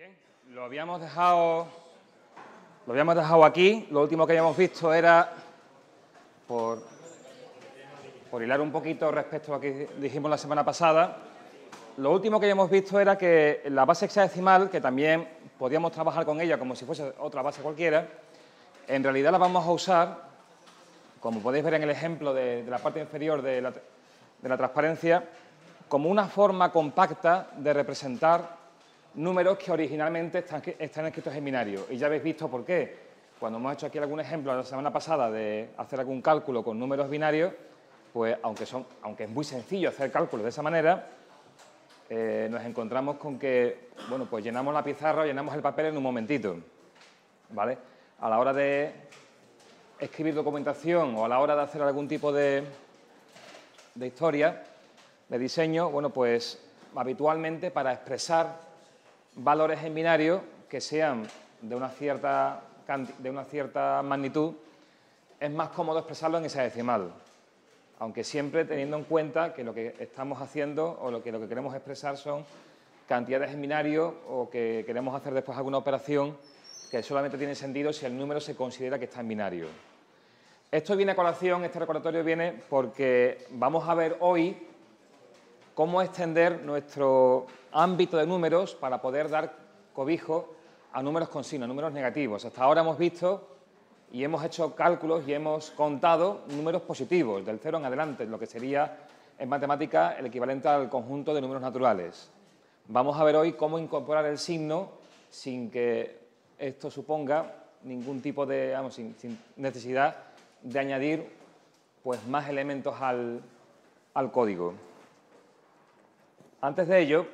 Bien, lo habíamos dejado aquí. Lo último que habíamos visto era, por hilar un poquito respecto a lo que dijimos la semana pasada, lo último que habíamos visto era que la base hexadecimal, que también podíamos trabajar con ella como si fuese otra base cualquiera, en realidad la vamos a usar, como podéis ver en el ejemplo de la parte inferior de la transparencia, como una forma compacta de representar números que originalmente están escritos en binario. Y ya habéis visto por qué. Cuando hemos hecho aquí algún ejemplo la semana pasada de hacer algún cálculo con números binarios, pues aunque es muy sencillo hacer cálculos de esa manera, nos encontramos con que, bueno, pues llenamos la pizarra o llenamos el papel en un momentito, ¿vale? A la hora de escribir documentación o a la hora de hacer algún tipo de historia, de diseño, bueno, pues habitualmente para expresar valores en binario que sean de una cierta magnitud, es más cómodo expresarlo en hexadecimal, aunque siempre teniendo en cuenta que lo que estamos haciendo o lo que queremos expresar son cantidades en binario o que queremos hacer después alguna operación que solamente tiene sentido si el número se considera que está en binario. Esto viene a colación, este recordatorio viene porque vamos a ver hoy cómo extender nuestro ámbito de números para poder dar cobijo a números con signo, a números negativos. Hasta ahora hemos visto y hemos hecho cálculos y hemos contado números positivos, del 0 en adelante, lo que sería en matemática el equivalente al conjunto de números naturales. Vamos a ver hoy cómo incorporar el signo sin que esto suponga ningún tipo de, sin necesidad de añadir pues, más elementos al código. Antes de ello,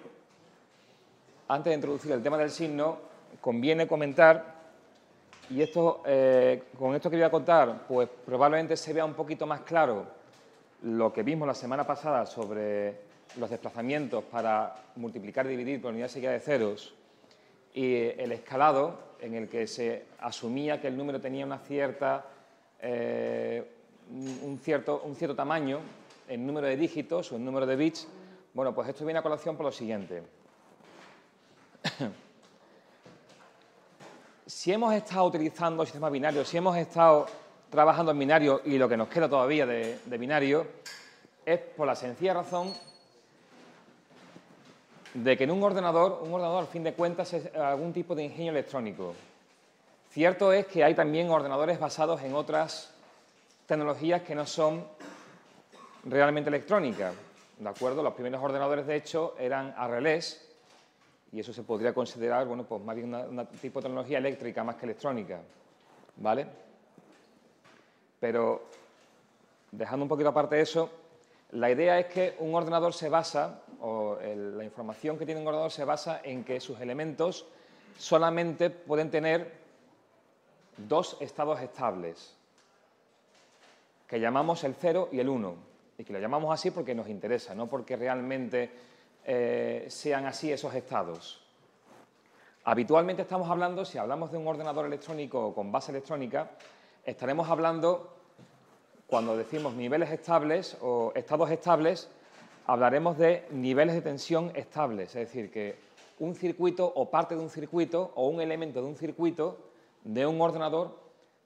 antes de introducir el tema del signo, conviene comentar, y con esto que voy a contar, pues probablemente se vea un poquito más claro lo que vimos la semana pasada sobre los desplazamientos para multiplicar y dividir por unidad seguida de ceros y el escalado en el que se asumía que el número tenía un cierto tamaño en número de dígitos o en número de bits. Bueno, pues esto viene a colación por lo siguiente. Si hemos estado utilizando sistemas binarios, si hemos estado trabajando en binario y lo que nos queda todavía de binario, es por la sencilla razón de que en un ordenador al fin de cuentas es algún tipo de ingenio electrónico. Cierto es que hay también ordenadores basados en otras tecnologías que no son realmente electrónicas. ¿De acuerdo? Los primeros ordenadores, de hecho, eran a relés y eso se podría considerar, bueno, pues más bien un tipo de tecnología eléctrica más que electrónica, ¿vale? Pero, dejando un poquito aparte eso, la idea es que un ordenador se basa, o la información que tiene un ordenador se basa en que sus elementos solamente pueden tener dos estados estables, que llamamos el 0 y el 1. Y que lo llamamos así porque nos interesa, no porque realmente sean así esos estados. Habitualmente estamos hablando, si hablamos de un ordenador electrónico con base electrónica, estaremos hablando, cuando decimos niveles estables o estados estables, hablaremos de niveles de tensión estables, es decir, que un circuito o parte de un circuito o un elemento de un circuito de un ordenador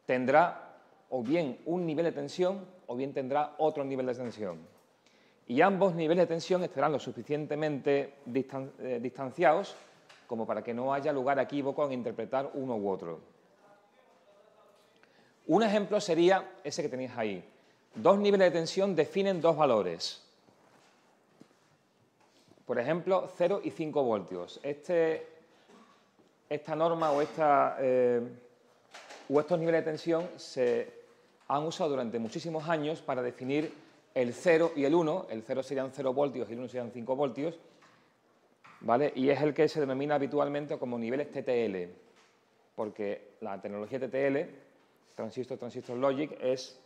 tendrá o bien un nivel de tensión o bien tendrá otro nivel de tensión. Y ambos niveles de tensión estarán lo suficientemente distanciados como para que no haya lugar a equívoco en interpretar uno u otro. Un ejemplo sería ese que tenéis ahí. Dos niveles de tensión definen dos valores. Por ejemplo, 0 y 5 voltios. Esta norma o estos niveles de tensión se han usado durante muchísimos años para definir el 0 y el 1. El 0 serían 0 voltios y el 1 serían 5 voltios, ¿vale? Y es el que se denomina habitualmente como niveles TTL, porque la tecnología TTL, Transistor Logic, es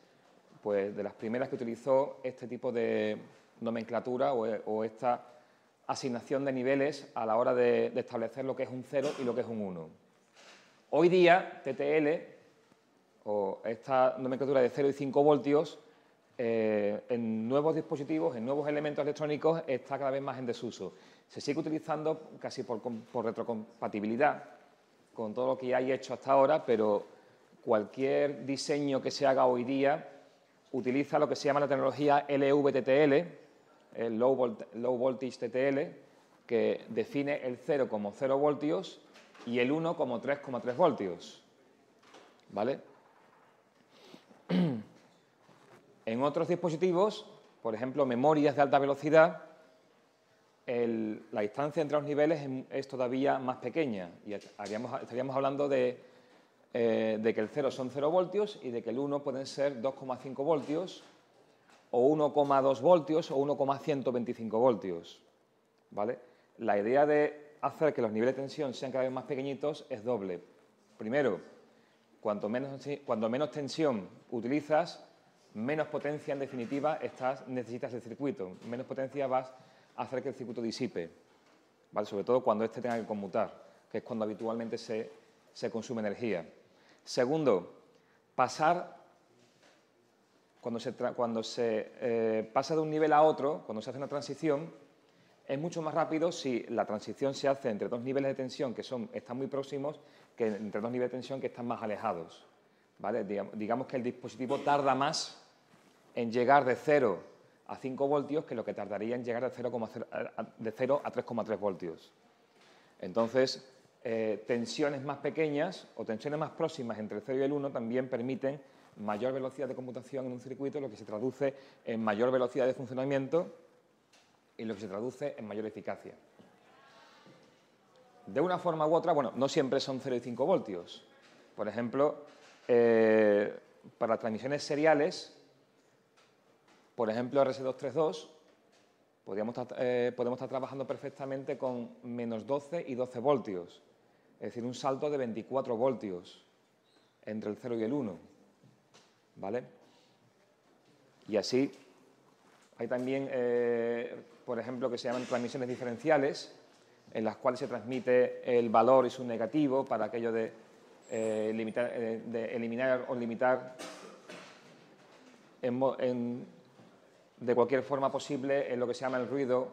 pues, de las primeras que utilizó este tipo de nomenclatura o esta asignación de niveles a la hora de establecer lo que es un 0 y lo que es un 1. Hoy día, TTL, o esta nomenclatura de 0 y 5 voltios, en nuevos dispositivos, en nuevos elementos electrónicos, está cada vez más en desuso. Se sigue utilizando casi por retrocompatibilidad con todo lo que hay hecho hasta ahora, pero cualquier diseño que se haga hoy día utiliza lo que se llama la tecnología LVTTL, el Low Voltage TTL, que define el 0 como 0 voltios y el 1 como 3,3 voltios. ¿Vale? En otros dispositivos, por ejemplo, memorias de alta velocidad, la distancia entre los niveles es todavía más pequeña y estaríamos hablando de que el 0 son 0 voltios y de que el 1 pueden ser 2,5 voltios o 1,2 voltios o 1,125 voltios. ¿Vale? La idea de hacer que los niveles de tensión sean cada vez más pequeñitos es doble. Primero, cuanto menos tensión utilizas, menos potencia en definitiva necesitas del circuito. Menos potencia vas a hacer que el circuito disipe, ¿vale? Sobre todo cuando éste tenga que conmutar, que es cuando habitualmente se consume energía. Segundo, cuando se pasa de un nivel a otro, cuando se hace una transición, es mucho más rápido si la transición se hace entre dos niveles de tensión que están muy próximos que entre dos niveles de tensión que están más alejados. ¿Vale? Digamos que el dispositivo tarda más en llegar de 0 a 5 voltios que lo que tardaría en llegar de 0 a 3,3 voltios. Entonces, tensiones más pequeñas o tensiones más próximas entre el 0 y el 1 también permiten mayor velocidad de computación en un circuito, lo que se traduce en mayor velocidad de funcionamiento y lo que se traduce en mayor eficacia. De una forma u otra, bueno, no siempre son 0 y 5 voltios. Por ejemplo, para transmisiones seriales, por ejemplo, RS232, podemos estar trabajando perfectamente con menos 12 y 12 voltios, es decir, un salto de 24 voltios entre el 0 y el 1, ¿vale? Y así hay también, por ejemplo, que se llaman transmisiones diferenciales, en las cuales se transmite el valor y su negativo para aquello de eliminar o limitar de cualquier forma posible en lo que se llama el ruido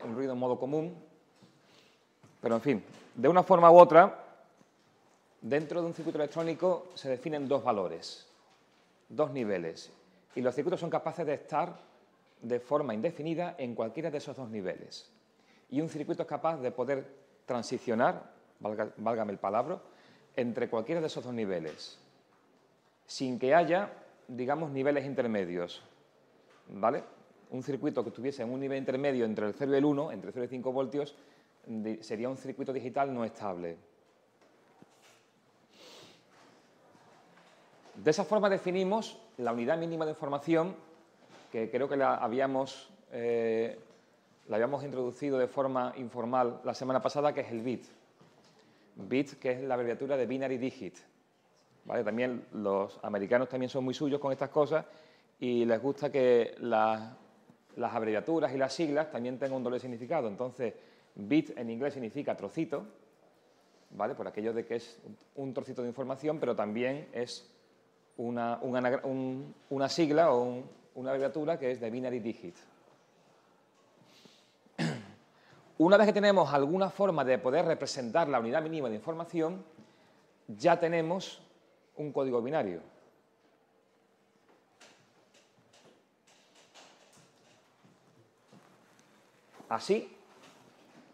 en modo común. Pero, en fin, de una forma u otra, dentro de un circuito electrónico se definen dos valores, dos niveles, y los circuitos son capaces de estar de forma indefinida en cualquiera de esos dos niveles. Y un circuito es capaz de poder transicionar, válgame el palabra, entre cualquiera de esos dos niveles, sin que haya, digamos, niveles intermedios, ¿vale? Un circuito que estuviese en un nivel intermedio entre el 0 y el 1, entre 0 y 5 voltios, sería un circuito digital no estable. De esa forma definimos la unidad mínima de información, que creo que la habíamos introducido de forma informal la semana pasada, que es el bit. Bit, que es la abreviatura de binary digit. ¿Vale? También los americanos también son muy suyos con estas cosas y les gusta que las abreviaturas y las siglas también tengan un doble significado. Entonces, bit en inglés significa trocito, ¿vale? Por aquello de que es un trocito de información, pero también es una sigla o una abreviatura que es de binary digit. Una vez que tenemos alguna forma de poder representar la unidad mínima de información, ya tenemos un código binario. Así,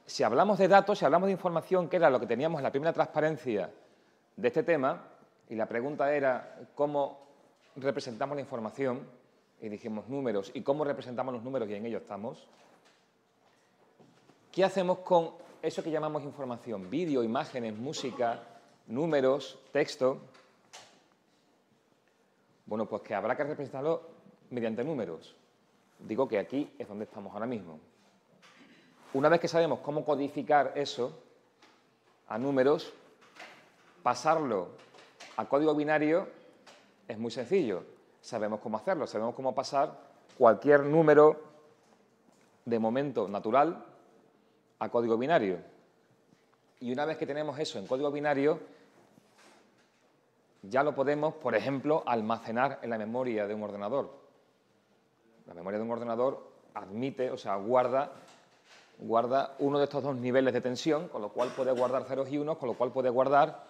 si hablamos de datos, si hablamos de información, que era lo que teníamos en la primera transparencia de este tema, y la pregunta era cómo representamos la información, y dijimos números, y cómo representamos los números, y en ello estamos. ¿Qué hacemos con eso que llamamos información? Vídeo, imágenes, música, números, texto. Bueno, pues que habrá que representarlo mediante números. Digo que aquí es donde estamos ahora mismo. Una vez que sabemos cómo codificar eso a números, pasarlo a código binario es muy sencillo. Sabemos cómo hacerlo, sabemos cómo pasar cualquier número de momento natural a código binario. Y una vez que tenemos eso en código binario, ya lo podemos, por ejemplo, almacenar en la memoria de un ordenador. La memoria de un ordenador admite, o sea, guarda guarda uno de estos dos niveles de tensión, con lo cual puede guardar ceros y unos, con lo cual puede guardar,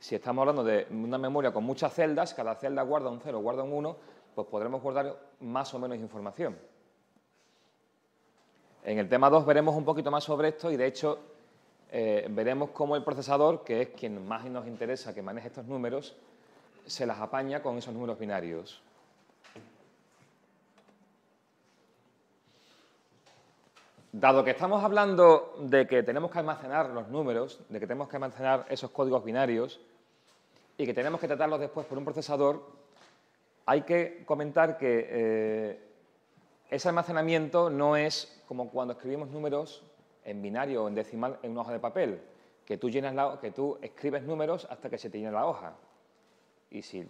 si estamos hablando de una memoria con muchas celdas, cada celda guarda un 0, guarda un 1, pues podremos guardar más o menos información. En el tema 2 veremos un poquito más sobre esto y, de hecho, veremos cómo el procesador, que es quien más nos interesa que maneje estos números, se las apaña con esos números binarios. Dado que estamos hablando de que tenemos que almacenar los números, de que tenemos que almacenar esos códigos binarios y que tenemos que tratarlos después por un procesador, hay que comentar que ese almacenamiento no es como cuando escribimos números en binario o en decimal en una hoja de papel, que tú escribes números hasta que se te llena la hoja. Y si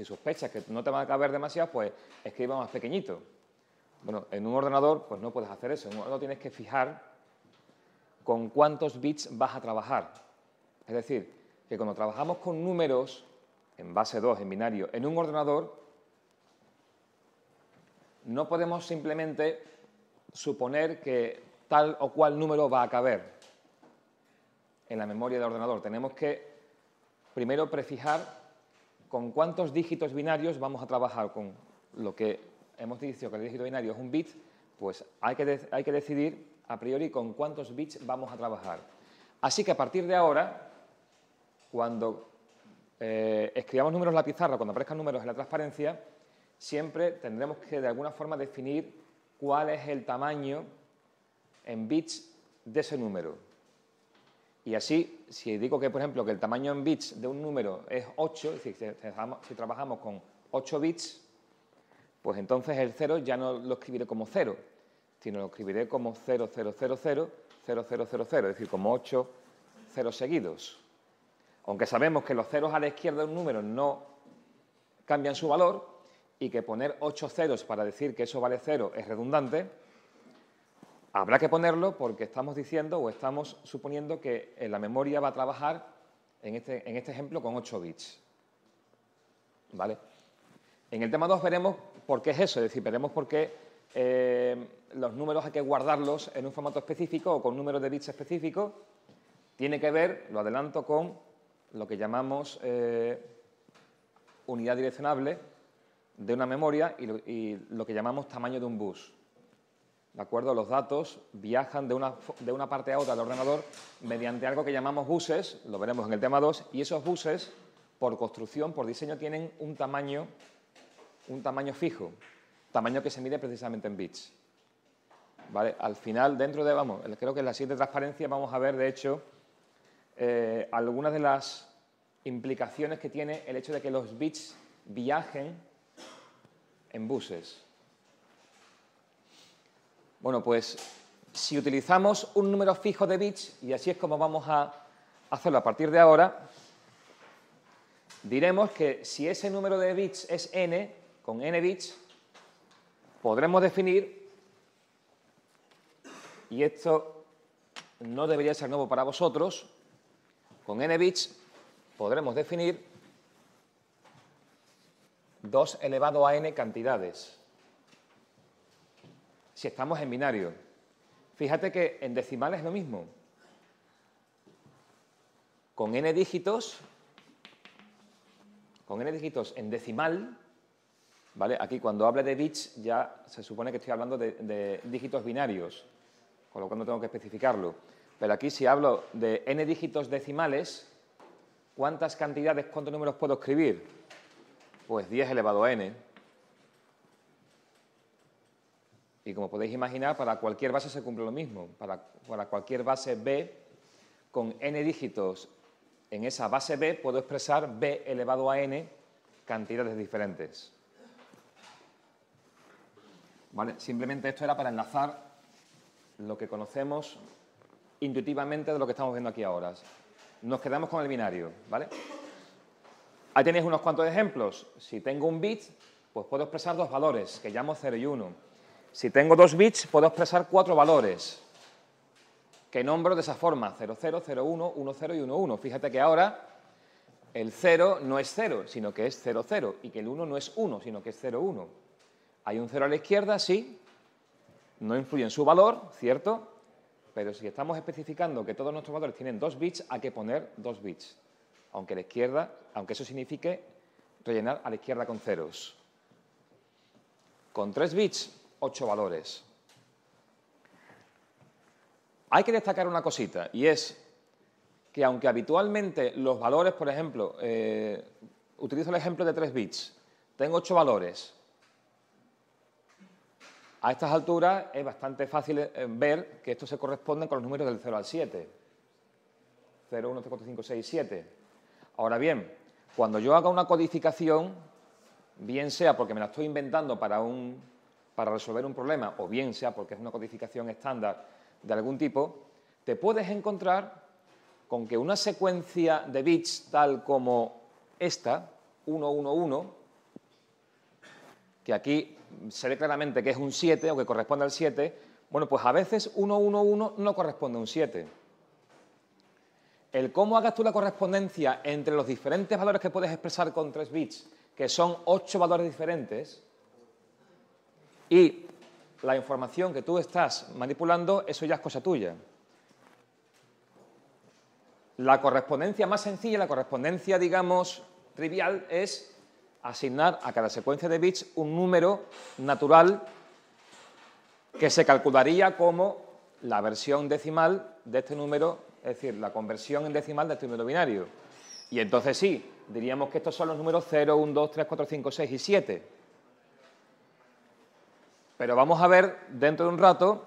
sospechas que no te van a caber demasiado, pues escribe más pequeñito. Bueno, en un ordenador pues no puedes hacer eso. En un ordenador tienes que fijar con cuántos bits vas a trabajar. Es decir, que cuando trabajamos con números en base 2, en binario, en un ordenador, no podemos simplemente suponer que tal o cual número va a caber en la memoria del ordenador. Tenemos que primero prefijar con cuántos dígitos binarios vamos a trabajar. Con lo que hemos dicho que el dígito binario es un bit, pues hay que decidir a priori con cuántos bits vamos a trabajar. Así que a partir de ahora, cuando escribamos números en la pizarra, cuando aparezcan números en la transparencia, siempre tendremos que de alguna forma definir cuál es el tamaño en bits de ese número. Y así, si digo que, por ejemplo, que el tamaño en bits de un número es 8, es decir, si trabajamos con 8 bits, pues entonces el 0 ya no lo escribiré como 0, sino lo escribiré como 00000000, es decir, como 8 ceros seguidos. Aunque sabemos que los ceros a la izquierda de un número no cambian su valor y que poner 8 ceros para decir que eso vale 0 es redundante, habrá que ponerlo porque estamos diciendo o estamos suponiendo que la memoria va a trabajar, en este ejemplo, con 8 bits. ¿Vale? En el tema 2 veremos por qué es eso, es decir, veremos por qué los números hay que guardarlos en un formato específico o con números de bits específicos. Tiene que ver, lo adelanto, con lo que llamamos unidad direccionable de una memoria y lo que llamamos tamaño de un bus. ¿De acuerdo? Los datos viajan de una parte a otra del ordenador mediante algo que llamamos buses, lo veremos en el tema 2, y esos buses, por construcción, por diseño, tienen un tamaño fijo, tamaño que se mide precisamente en bits. ¿Vale? Al final, creo que en la siguiente transparencia vamos a ver, de hecho, algunas de las implicaciones que tiene el hecho de que los bits viajen en buses. Bueno, pues si utilizamos un número fijo de bits, y así es como vamos a hacerlo a partir de ahora, diremos que si ese número de bits es n, con n bits, podremos definir, y esto no debería ser nuevo para vosotros, con n bits podremos definir 2 elevado a n cantidades. Si estamos en binario. Fíjate que en decimal es lo mismo. Con n dígitos en decimal, ¿vale? Aquí cuando hable de bits ya se supone que estoy hablando de dígitos binarios, con lo cual no tengo que especificarlo. Pero aquí si hablo de n dígitos decimales, ¿cuántos números puedo escribir? Pues 10 elevado a n. Y como podéis imaginar, para cualquier base se cumple lo mismo. Para cualquier base B, con n dígitos en esa base B, puedo expresar b elevado a n cantidades diferentes. ¿Vale? Simplemente esto era para enlazar lo que conocemos intuitivamente de lo que estamos viendo aquí ahora. Nos quedamos con el binario, ¿vale? Ahí tenéis unos cuantos ejemplos. Si tengo un bit, pues puedo expresar dos valores, que llamo 0 y 1. Si tengo 2 bits, puedo expresar 4 valores, que nombro de esa forma, 00, 01, 10 y 11. Fíjate que ahora el 0 no es 0, sino que es 00, y que el 1 no es 1, sino que es 01. Hay un 0 a la izquierda, sí, no influye en su valor, ¿cierto? pero si estamos especificando que todos nuestros valores tienen 2 bits, hay que poner 2 bits, aunque eso signifique rellenar a la izquierda con ceros. Con 3 bits, 8 valores. Hay que destacar una cosita, y es que aunque habitualmente los valores, por ejemplo, utilizo el ejemplo de 3 bits, tengo 8 valores. A estas alturas es bastante fácil ver que estos se corresponden con los números del 0 al 7. 0, 1, 3, 4, 5, 6, 7. Ahora bien, cuando yo haga una codificación, bien sea porque me la estoy inventando para resolver un problema, o bien sea porque es una codificación estándar de algún tipo, te puedes encontrar con que una secuencia de bits tal como esta, 1, 1, 1, que aquí se ve claramente que es un 7 o que corresponde al 7, bueno, pues a veces 1, 1, 1 no corresponde a un 7. El cómo hagas tú la correspondencia entre los diferentes valores que puedes expresar con 3 bits, que son 8 valores diferentes, y la información que tú estás manipulando, eso ya es cosa tuya. La correspondencia más sencilla, la correspondencia, digamos, trivial, es asignar a cada secuencia de bits un número natural que se calcularía como la versión decimal de este número, es decir, la conversión en decimal de este número binario. Y entonces sí, diríamos que estos son los números 0, 1, 2, 3, 4, 5, 6 y 7. Pero vamos a ver dentro de un rato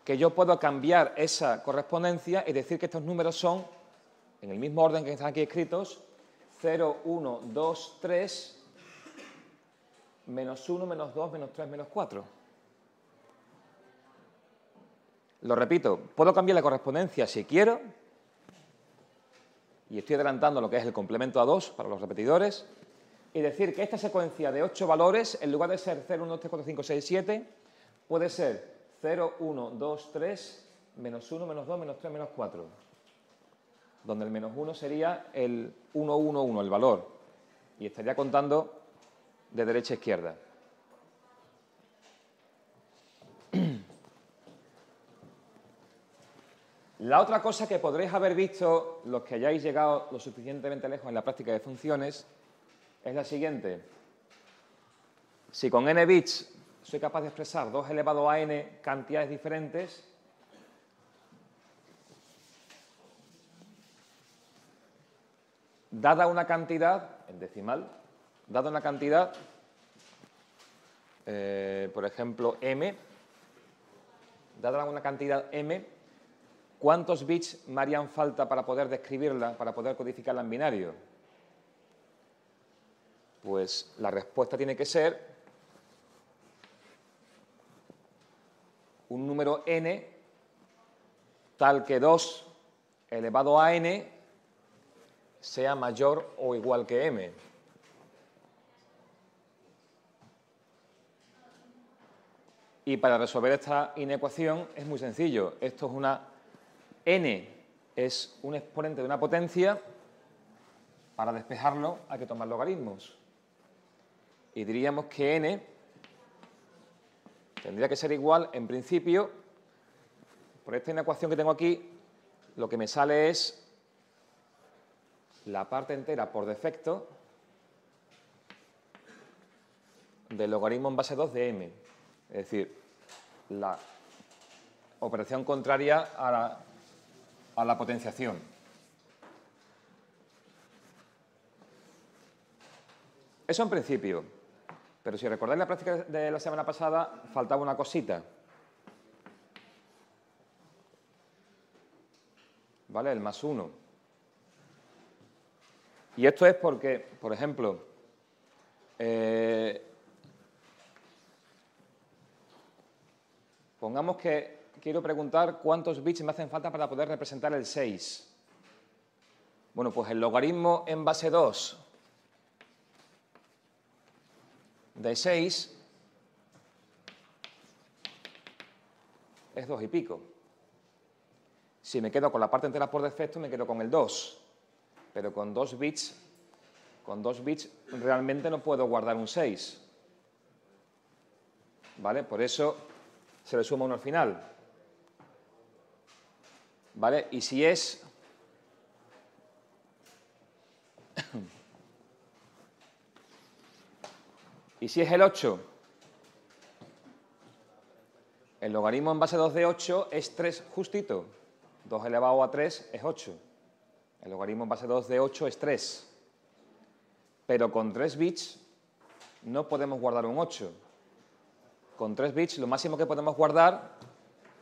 que yo puedo cambiar esa correspondencia y decir que estos números son, en el mismo orden que están aquí escritos, 0, 1, 2, 3, menos 1, menos 2, menos 3, menos 4. Lo repito, puedo cambiar la correspondencia si quiero, y estoy adelantando lo que es el complemento a 2 para los repetidores, y decir que esta secuencia de 8 valores, en lugar de ser 0, 1, 2, 3, 4, 5, 6, 7, puede ser 0, 1, 2, 3, menos 1, menos 2, menos 3, menos 4. Donde el menos 1 sería el 1, 1, 1, el valor. Y estaría contando de derecha a izquierda. La otra cosa que podréis haber visto, los que hayáis llegado lo suficientemente lejos en la práctica de funciones, es la siguiente. Si con n bits soy capaz de expresar 2 elevado a n cantidades diferentes, dada una cantidad, en decimal, dada una cantidad, por ejemplo, m, dada una cantidad m, ¿cuántos bits me harían falta para poder describirla, para poder codificarla en binario? Pues la respuesta tiene que ser un número n tal que 2 elevado a n sea mayor o igual que m. Y para resolver esta inecuación es muy sencillo. Esto es una n es un exponente de una potencia. Para despejarlo hay que tomar logaritmos. Y diríamos que n tendría que ser igual, en principio, por esta inecuación que tengo aquí, lo que me sale es la parte entera por defecto del logaritmo en base 2 de m. Es decir, la operación contraria a la potenciación. Eso en principio. Pero si recordáis la práctica de la semana pasada, faltaba una cosita. ¿Vale? El más 1. Y esto es porque, por ejemplo, pongamos que quiero preguntar cuántos bits me hacen falta para poder representar el 6. Bueno, pues el logaritmo en base 2 de 6 es 2 y pico. Si me quedo con la parte entera por defecto, me quedo con el 2. Pero con 2 bits realmente no puedo guardar un 6. ¿Vale? Por eso se le suma 1 al final. ¿vale? Y si es el 8, el logaritmo en base 2 de 8 es 3 justito. 2 elevado a 3 es 8. El logaritmo en base 2 de 8 es 3. Pero con 3 bits no podemos guardar un 8. Con 3 bits lo máximo que podemos guardar,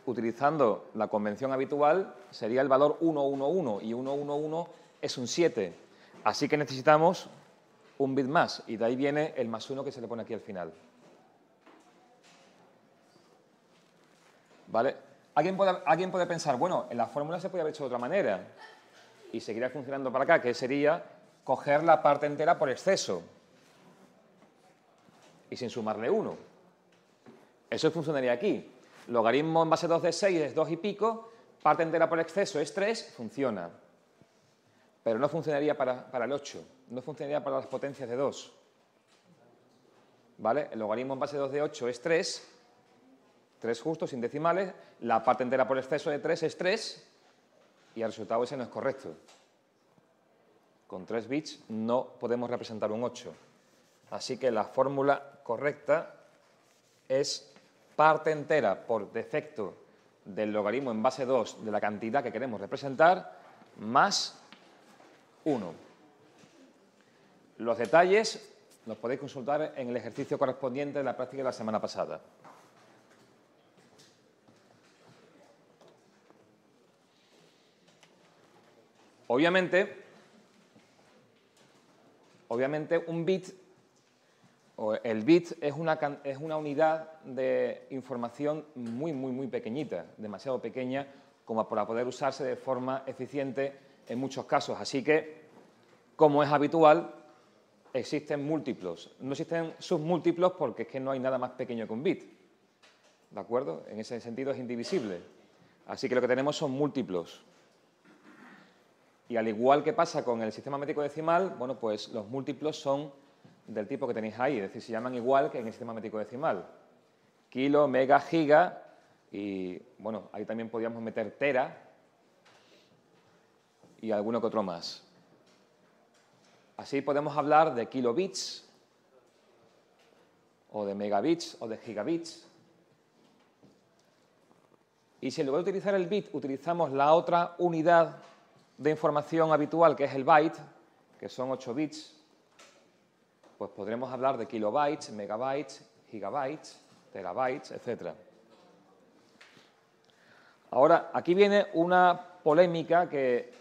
utilizando la convención habitual, sería el valor 111, y 111 es un 7. Así que necesitamos un bit más, y de ahí viene el más 1 que se le pone aquí al final. ¿Vale? Alguien puede pensar, bueno, en la fórmula se podría haber hecho de otra manera y seguiría funcionando para acá, que sería coger la parte entera por exceso y sin sumarle 1. Eso funcionaría aquí. Logaritmo en base 2 de 6 es 2 y pico, parte entera por exceso es 3, funciona. Pero no funcionaría para el 8, no funcionaría para las potencias de 2. ¿Vale? El logaritmo en base 2 de 8 es 3, 3 justo, sin decimales, la parte entera por exceso de 3 es 3, y el resultado ese no es correcto. Con 3 bits no podemos representar un 8. Así que la fórmula correcta es parte entera por defecto del logaritmo en base 2 de la cantidad que queremos representar más 1. Los detalles los podéis consultar en el ejercicio correspondiente de la práctica de la semana pasada. Obviamente un bit, o el bit, es una unidad de información muy pequeñita, demasiado pequeña como para poder usarse de forma eficiente en muchos casos. Así que, como es habitual, existen múltiplos. No existen submúltiplos porque es que no hay nada más pequeño que un bit. ¿De acuerdo? En ese sentido es indivisible. Así que lo que tenemos son múltiplos. Y al igual que pasa con el sistema métrico decimal, bueno, pues los múltiplos son del tipo que tenéis ahí, es decir, se llaman igual que en el sistema métrico decimal. Kilo, mega, giga, y bueno, ahí también podríamos meter tera y alguno que otro más. Así podemos hablar de kilobits, o de megabits, o de gigabits. Y si en lugar de utilizar el bit utilizamos la otra unidad de información habitual, que es el byte, que son 8 bits, pues podremos hablar de kilobytes, megabytes, gigabytes, terabytes, etc. Ahora, aquí viene una polémica que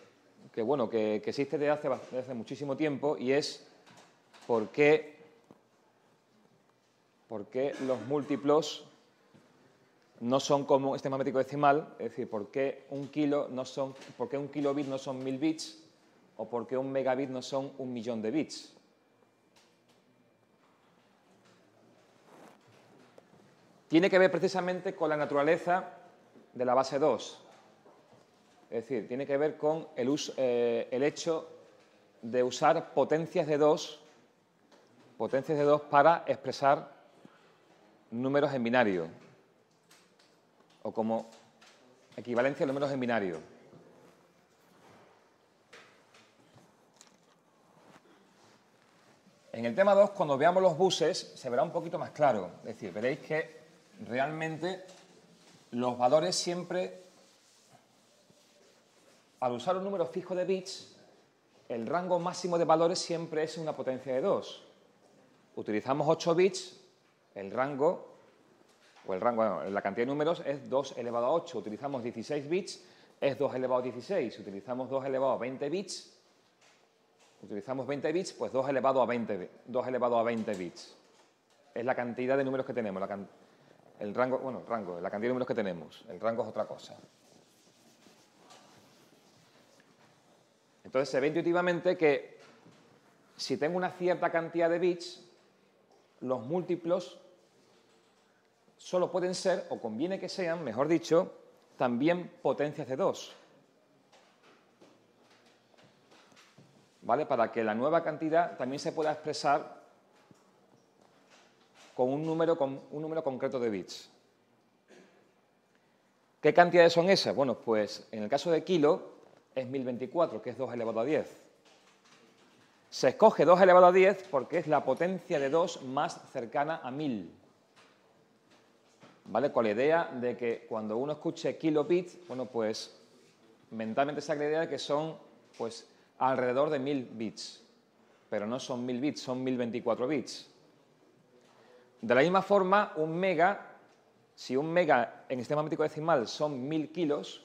existe desde hace muchísimo tiempo, y es por qué los múltiplos no son como un sistema métrico decimal, es decir, por qué un kilobit no son 1000 bits, o por qué un megabit no son 1.000.000 de bits. Tiene que ver precisamente con la naturaleza de la base 2. Es decir, tiene que ver con el hecho de usar potencias de 2 para expresar números en binario, o como equivalencia a números en binario. En el tema 2, cuando veamos los buses, se verá un poquito más claro. Es decir, veréis que realmente los valores siempre, al usar un número fijo de bits, el rango máximo de valores siempre es una potencia de 2. Utilizamos 8 bits, la cantidad de números es 2 elevado a 8. Utilizamos 16 bits, es 2 elevado a 16. Utilizamos 2 elevado a 20 bits, pues 2 elevado a 20 bits. Es la cantidad de números que tenemos, la cantidad de números que tenemos. El rango es otra cosa. Entonces se ve intuitivamente que si tengo una cierta cantidad de bits, los múltiplos solo pueden ser, o conviene que sean, mejor dicho, también potencias de 2. ¿Vale? Para que la nueva cantidad también se pueda expresar con un número concreto de bits. ¿Qué cantidades son esas? Bueno, pues en el caso de kilo es 1024, que es 2 elevado a 10. Se escoge 2 elevado a 10 porque es la potencia de 2 más cercana a 1000. ¿Vale? Con la idea de que cuando uno escuche kilobits, bueno, pues mentalmente se hace la idea de que son pues alrededor de 1000 bits. Pero no son 1000 bits, son 1024 bits. De la misma forma, un mega, si un mega en sistema matemático decimal son 1000 kilos,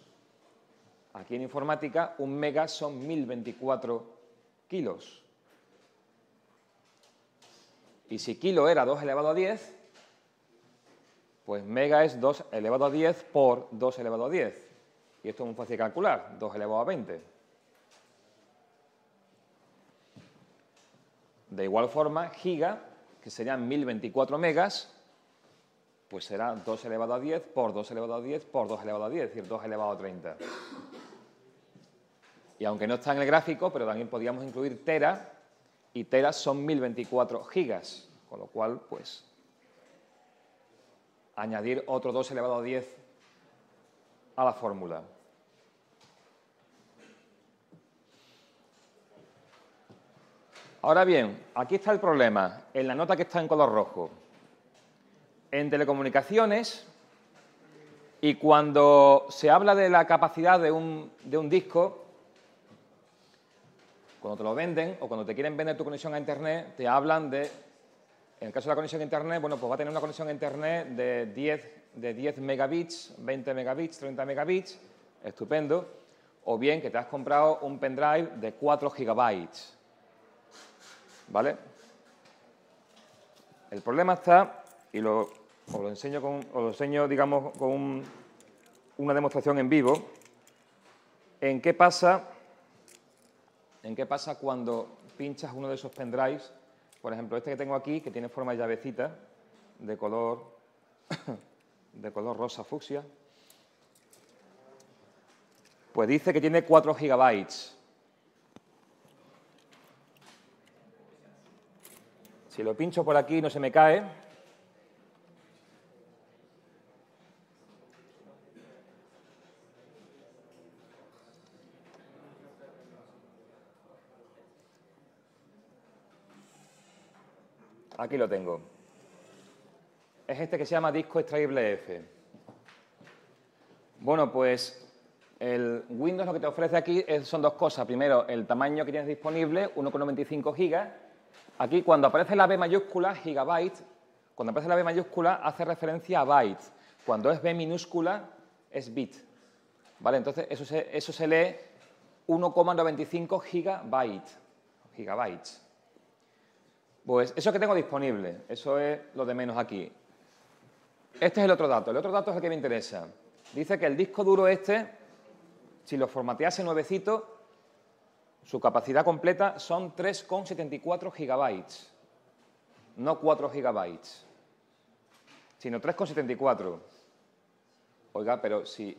aquí en informática un mega son 1024 kilos. Y si kilo era 2 elevado a 10, pues mega es 2 elevado a 10 por 2 elevado a 10. Y esto es muy fácil de calcular, 2 elevado a 20. De igual forma, giga, que serían 1024 megas, pues será 2 elevado a 10 por 2 elevado a 10 por 2 elevado a 10, es decir, 2 elevado a 30. Y aunque no está en el gráfico, pero también podríamos incluir tera, y teras son 1024 gigas, con lo cual, pues, añadir otro 2 elevado a 10 a la fórmula. Ahora bien, aquí está el problema, en la nota que está en color rojo. En telecomunicaciones, y cuando se habla de la capacidad de un disco, cuando te lo venden o cuando te quieren vender tu conexión a Internet, te hablan de, en el caso de la conexión a Internet, bueno, pues va a tener una conexión a Internet de 10 megabits, 20 megabits, 30 megabits, estupendo, o bien que te has comprado un pendrive de 4 gigabytes, ¿vale? El problema está, y os lo enseño, digamos, con una demostración en vivo, en qué pasa cuando pinchas uno de esos pendrives, por ejemplo, este que tengo aquí, que tiene forma de llavecita, de color rosa fucsia, pues dice que tiene 4 gigabytes. Si lo pincho por aquí no se me cae. Aquí lo tengo. Es este que se llama disco extraíble F. Bueno, pues el Windows lo que te ofrece aquí son dos cosas. Primero, el tamaño que tienes disponible, 1,95 gigas. Aquí, cuando aparece la B mayúscula, gigabyte, cuando aparece la B mayúscula, hace referencia a bytes. Cuando es B minúscula, es bit. ¿Vale? Entonces, eso se lee 1,95 gigabytes. Pues eso que tengo disponible, eso es lo de menos aquí. Este es el otro dato. El otro dato es el que me interesa. Dice que el disco duro este, si lo formatease nuevecito, su capacidad completa son 3,74 gigabytes. No 4 gigabytes, sino 3,74. Oiga, pero si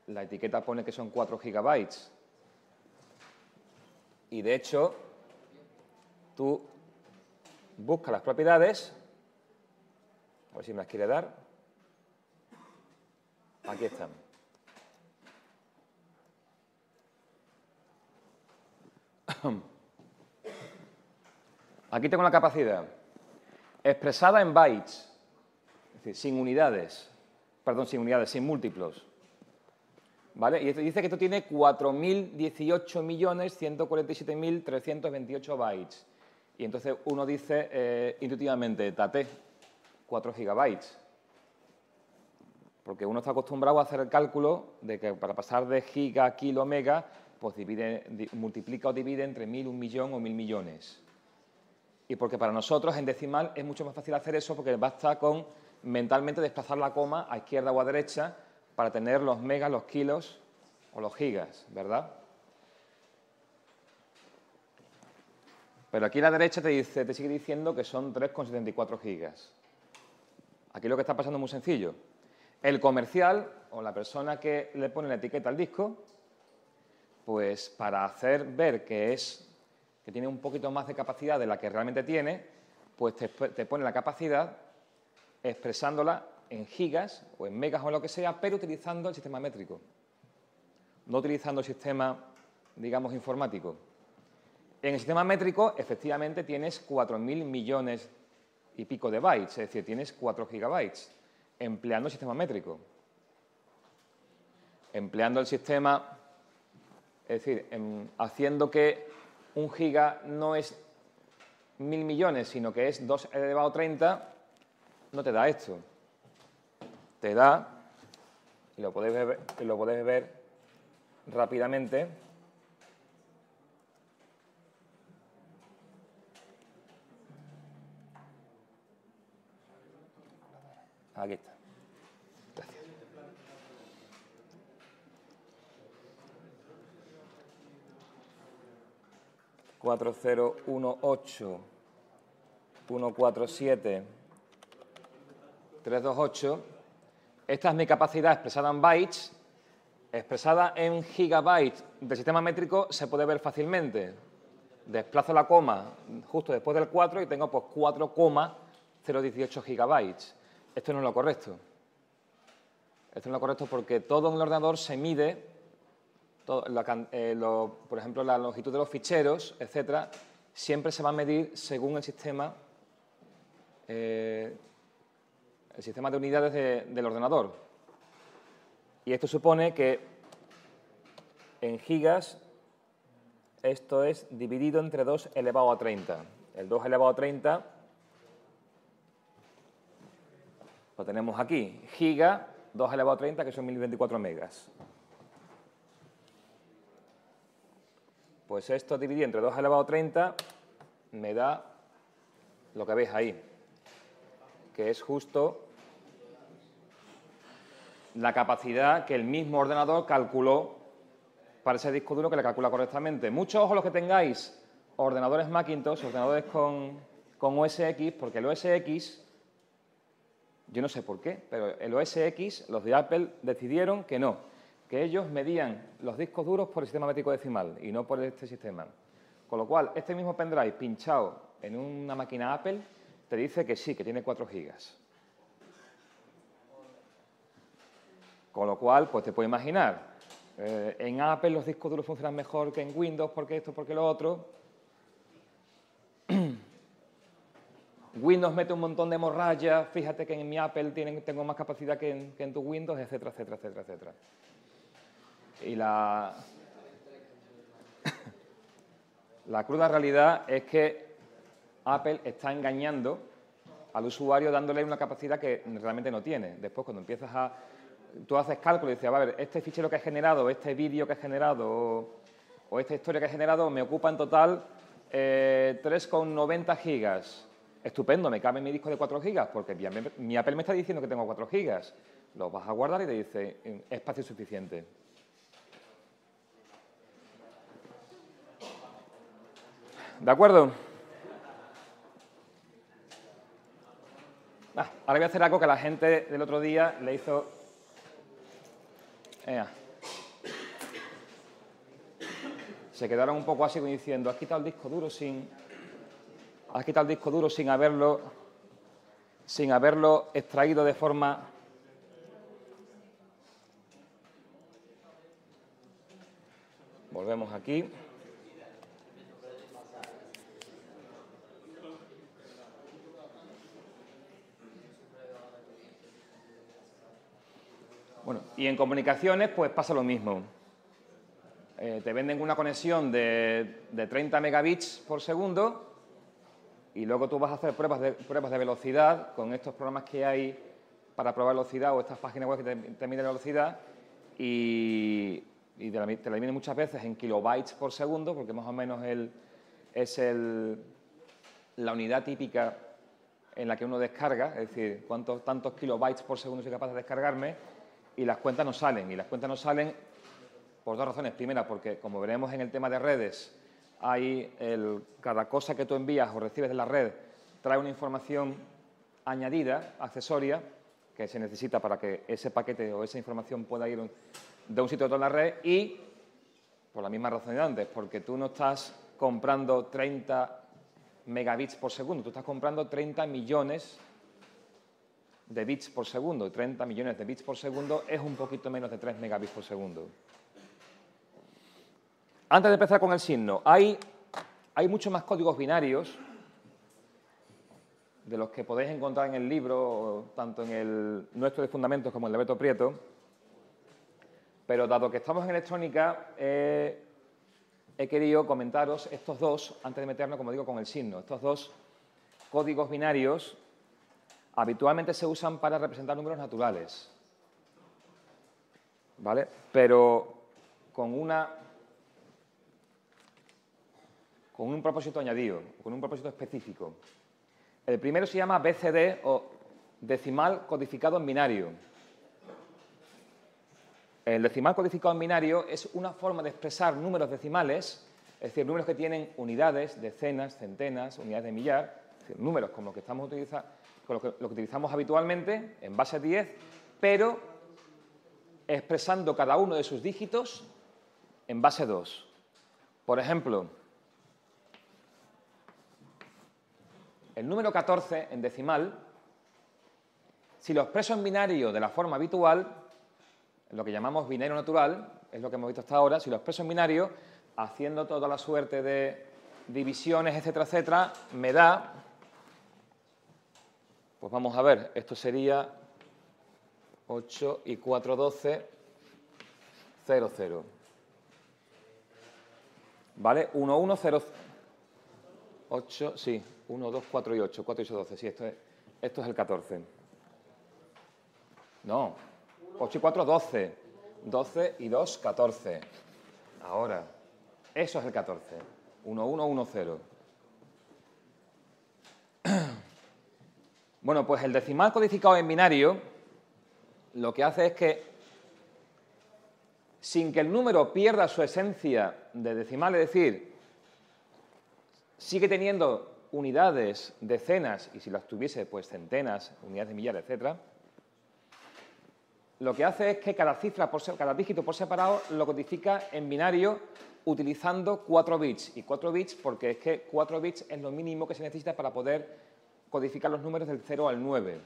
la etiqueta pone que son 4 gigabytes y de hecho tú buscas las propiedades, a ver si me las quiere dar. Aquí están. Aquí tengo la capacidad expresada en bytes, es decir, sin unidades, sin múltiplos. ¿Vale? Y dice que esto tiene 4.018.147.328 bytes. Y entonces uno dice intuitivamente, tate, 4 gigabytes. Porque uno está acostumbrado a hacer el cálculo de que para pasar de giga a kilo mega, pues multiplica o divide entre 1000, 1 millón o 1000 millones. Y porque para nosotros en decimal es mucho más fácil hacer eso porque basta con mentalmente desplazar la coma a izquierda o a derecha para tener los megas, los kilos o los gigas, ¿verdad? Pero aquí a la derecha te sigue diciendo que son 3,74 gigas. Aquí lo que está pasando es muy sencillo. El comercial o la persona que le pone la etiqueta al disco, pues para hacer ver que tiene un poquito más de capacidad de la que realmente tiene, pues te pone la capacidad expresándola en gigas o en megas o lo que sea, pero utilizando el sistema métrico, no utilizando el sistema, digamos, informático. En el sistema métrico, efectivamente, tienes 4.000 millones y pico de bytes, es decir, tienes 4 gigabytes, empleando el sistema métrico. Empleando el sistema, es decir, haciendo que un giga no es 1.000 millones, sino que es 2 elevado a 30, no te da esto. Te da, y lo podéis ver rápidamente, aquí está. Gracias. Cuatro cero uno ocho 147 328. Esta es mi capacidad expresada en bytes. Expresada en gigabytes del sistema métrico se puede ver fácilmente. Desplazo la coma justo después del 4 y tengo pues 4,018 gigabytes. Esto no es lo correcto. Esto no es lo correcto porque todo en el ordenador se mide, por ejemplo, la longitud de los ficheros, etcétera, siempre se va a medir según el sistema de unidades del ordenador. Y esto supone que en gigas esto es dividido entre 2 elevado a 30. El 2 elevado a 30 lo tenemos aquí. Giga, 2 elevado a 30, que son 1024 megas. Pues esto dividido entre 2 elevado a 30 me da lo que veis ahí, que es justo la capacidad que el mismo ordenador calculó para ese disco duro, que le calcula correctamente. Muchos ojos los que tengáis ordenadores Macintosh, ordenadores con OS X, porque el OS X, yo no sé por qué, pero el OS X, los de Apple decidieron que no, que ellos medían los discos duros por el sistema métrico decimal y no por este sistema. Con lo cual, este mismo pendrive pinchado en una máquina Apple te dice que sí, que tiene 4 gigas. Con lo cual, pues te puedes imaginar, en Apple los discos duros funcionan mejor que en Windows, porque esto, porque lo otro. Windows mete un montón de morralla, fíjate que en mi Apple tengo más capacidad que en tu Windows, etcétera, etcétera, etcétera, etcétera. Y la cruda realidad es que Apple está engañando al usuario dándole una capacidad que realmente no tiene. Después, cuando empiezas tú haces cálculo y dices, a ver, este fichero que he generado, este vídeo que he generado o esta historia que he generado me ocupa en total 3,90 gigas. Estupendo, me cabe en mi disco de 4 gigas porque mi Apple me está diciendo que tengo 4 gigas. Lo vas a guardar y te dice espacio suficiente. ¿De acuerdo? Ahora voy a hacer algo que la gente del otro día le hizo... Se quedaron un poco así diciendo, has quitado el disco duro sin haberlo extraído de forma... Volvemos aquí. Bueno, y en comunicaciones pues pasa lo mismo. Te venden una conexión de 30 megabits por segundo y luego tú vas a hacer pruebas de velocidad con estos programas que hay para probar velocidad o estas páginas web que te miden la velocidad y te la miden muchas veces en kilobytes por segundo, porque más o menos es la unidad típica en la que uno descarga, es decir, tantos kilobytes por segundo soy capaz de descargarme, y las cuentas no salen. Y las cuentas no salen por dos razones. Primera, porque como veremos en el tema de redes, cada cosa que tú envías o recibes de la red trae una información añadida, accesoria, que se necesita para que ese paquete o esa información pueda ir de un sitio a otro en la red, y por la misma razón de antes, porque tú no estás comprando 30 megabits por segundo, tú estás comprando 30 millones de bits por segundo y 30 millones de bits por segundo es un poquito menos de 3 megabits por segundo. Antes de empezar con el signo, hay muchos más códigos binarios de los que podéis encontrar en el libro, tanto en el nuestro de Fundamentos como en el de Beto Prieto, pero dado que estamos en electrónica, he querido comentaros estos dos, antes de meternos, como digo, con el signo. Estos dos códigos binarios habitualmente se usan para representar números naturales, ¿vale? Pero con un propósito añadido, con un propósito específico. El primero se llama BCD o decimal codificado en binario. El decimal codificado en binario es una forma de expresar números decimales, es decir, números que tienen unidades, decenas, centenas, unidades de millar, es decir, números como los que estamos utilizando, lo que utilizamos habitualmente en base 10, pero expresando cada uno de sus dígitos en base 2. Por ejemplo, el número 14 en decimal, si lo expreso en binario de la forma habitual, lo que llamamos binario natural, es lo que hemos visto hasta ahora, si lo expreso en binario, haciendo toda la suerte de divisiones, etcétera, etcétera, me da, pues vamos a ver, esto sería 8 y 4, 12, 0, 0. ¿Vale? 1, 1, 0, 8, sí, 1, 2, 4 y 8, 4 y 8, 12, sí, esto es el 14. No, 8 y 4, 12, 12 y 2, 14. Ahora, eso es el 14, 1, 1, 1, 0. Bueno, pues el decimal codificado en binario lo que hace es que, sin que el número pierda su esencia de decimal, es decir, sigue teniendo unidades, decenas, y si las tuviese, pues centenas, unidades de millar, etc., lo que hace es que cada dígito por separado lo codifica en binario utilizando 4 bits. Y 4 bits porque es que 4 bits es lo mínimo que se necesita para poder codificar los números del 0 al 9.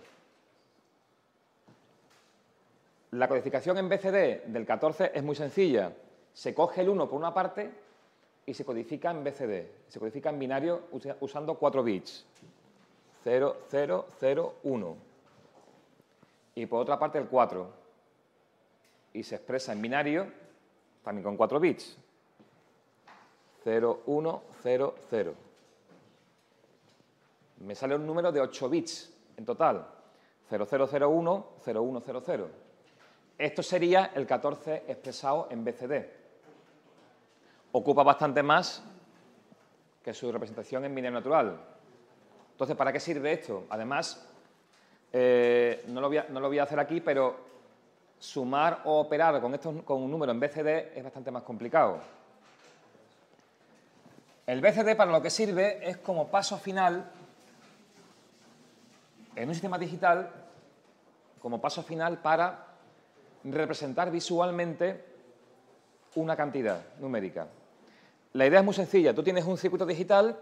La codificación en BCD del 14 es muy sencilla. Se coge el 1 por una parte y se codifica en BCD. Se codifica en binario usando 4 bits. 0, 0, 0, 1. Y por otra parte el 4. Y se expresa en binario también con 4 bits. 0, 1, 0, 0. Me sale un número de 8 bits en total. 0001, 0100. Esto sería el 14 expresado en BCD. Ocupa bastante más que su representación en binario natural. Entonces, ¿para qué sirve esto? Además, no lo voy a hacer aquí, pero sumar o operar con un número en BCD es bastante más complicado. El BCD para lo que sirve es como paso final en un sistema digital, como paso final para representar visualmente una cantidad numérica. La idea es muy sencilla. Tú tienes un circuito digital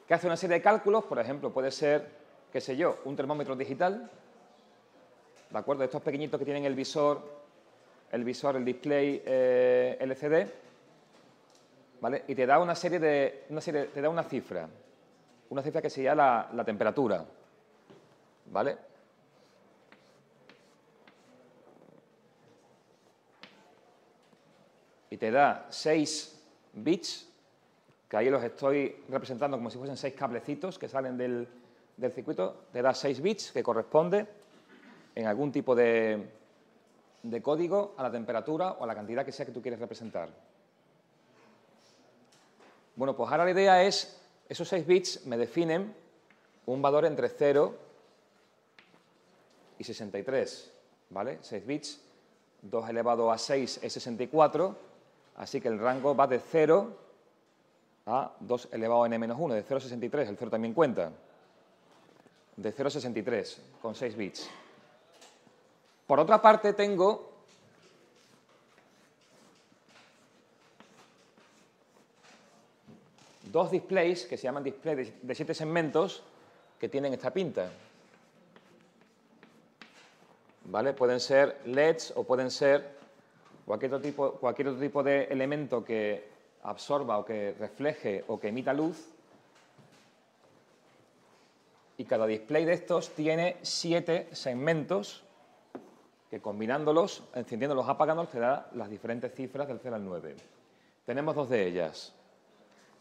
que hace una serie de cálculos, por ejemplo, puede ser, qué sé yo, un termómetro digital, ¿de acuerdo? Estos pequeñitos que tienen el visor, el display LCD, ¿vale? Y te da te da una cifra que sería la temperatura, ¿vale? Y te da 6 bits, que ahí los estoy representando como si fuesen 6 cablecitos que salen del circuito. Te da 6 bits, que corresponde en algún tipo de código a la temperatura o a la cantidad que sea que tú quieres representar. Bueno, pues ahora la idea es, esos 6 bits me definen un valor entre 0 y 63, ¿vale? 6 bits, 2 elevado a 6 es 64, así que el rango va de 0 a 2 elevado a n-1, de 0 a 63, el 0 también cuenta. De 0 a 63, con 6 bits. Por otra parte, tengo dos displays que se llaman display de 7 segmentos, que tienen esta pinta. ¿Vale? Pueden ser LEDs o pueden ser cualquier otro tipo de elemento que absorba o que refleje o que emita luz. Y cada display de estos tiene 7 segmentos que combinándolos, encendiéndolos, apagándolos, te da las diferentes cifras del 0 al 9. Tenemos 2 de ellas.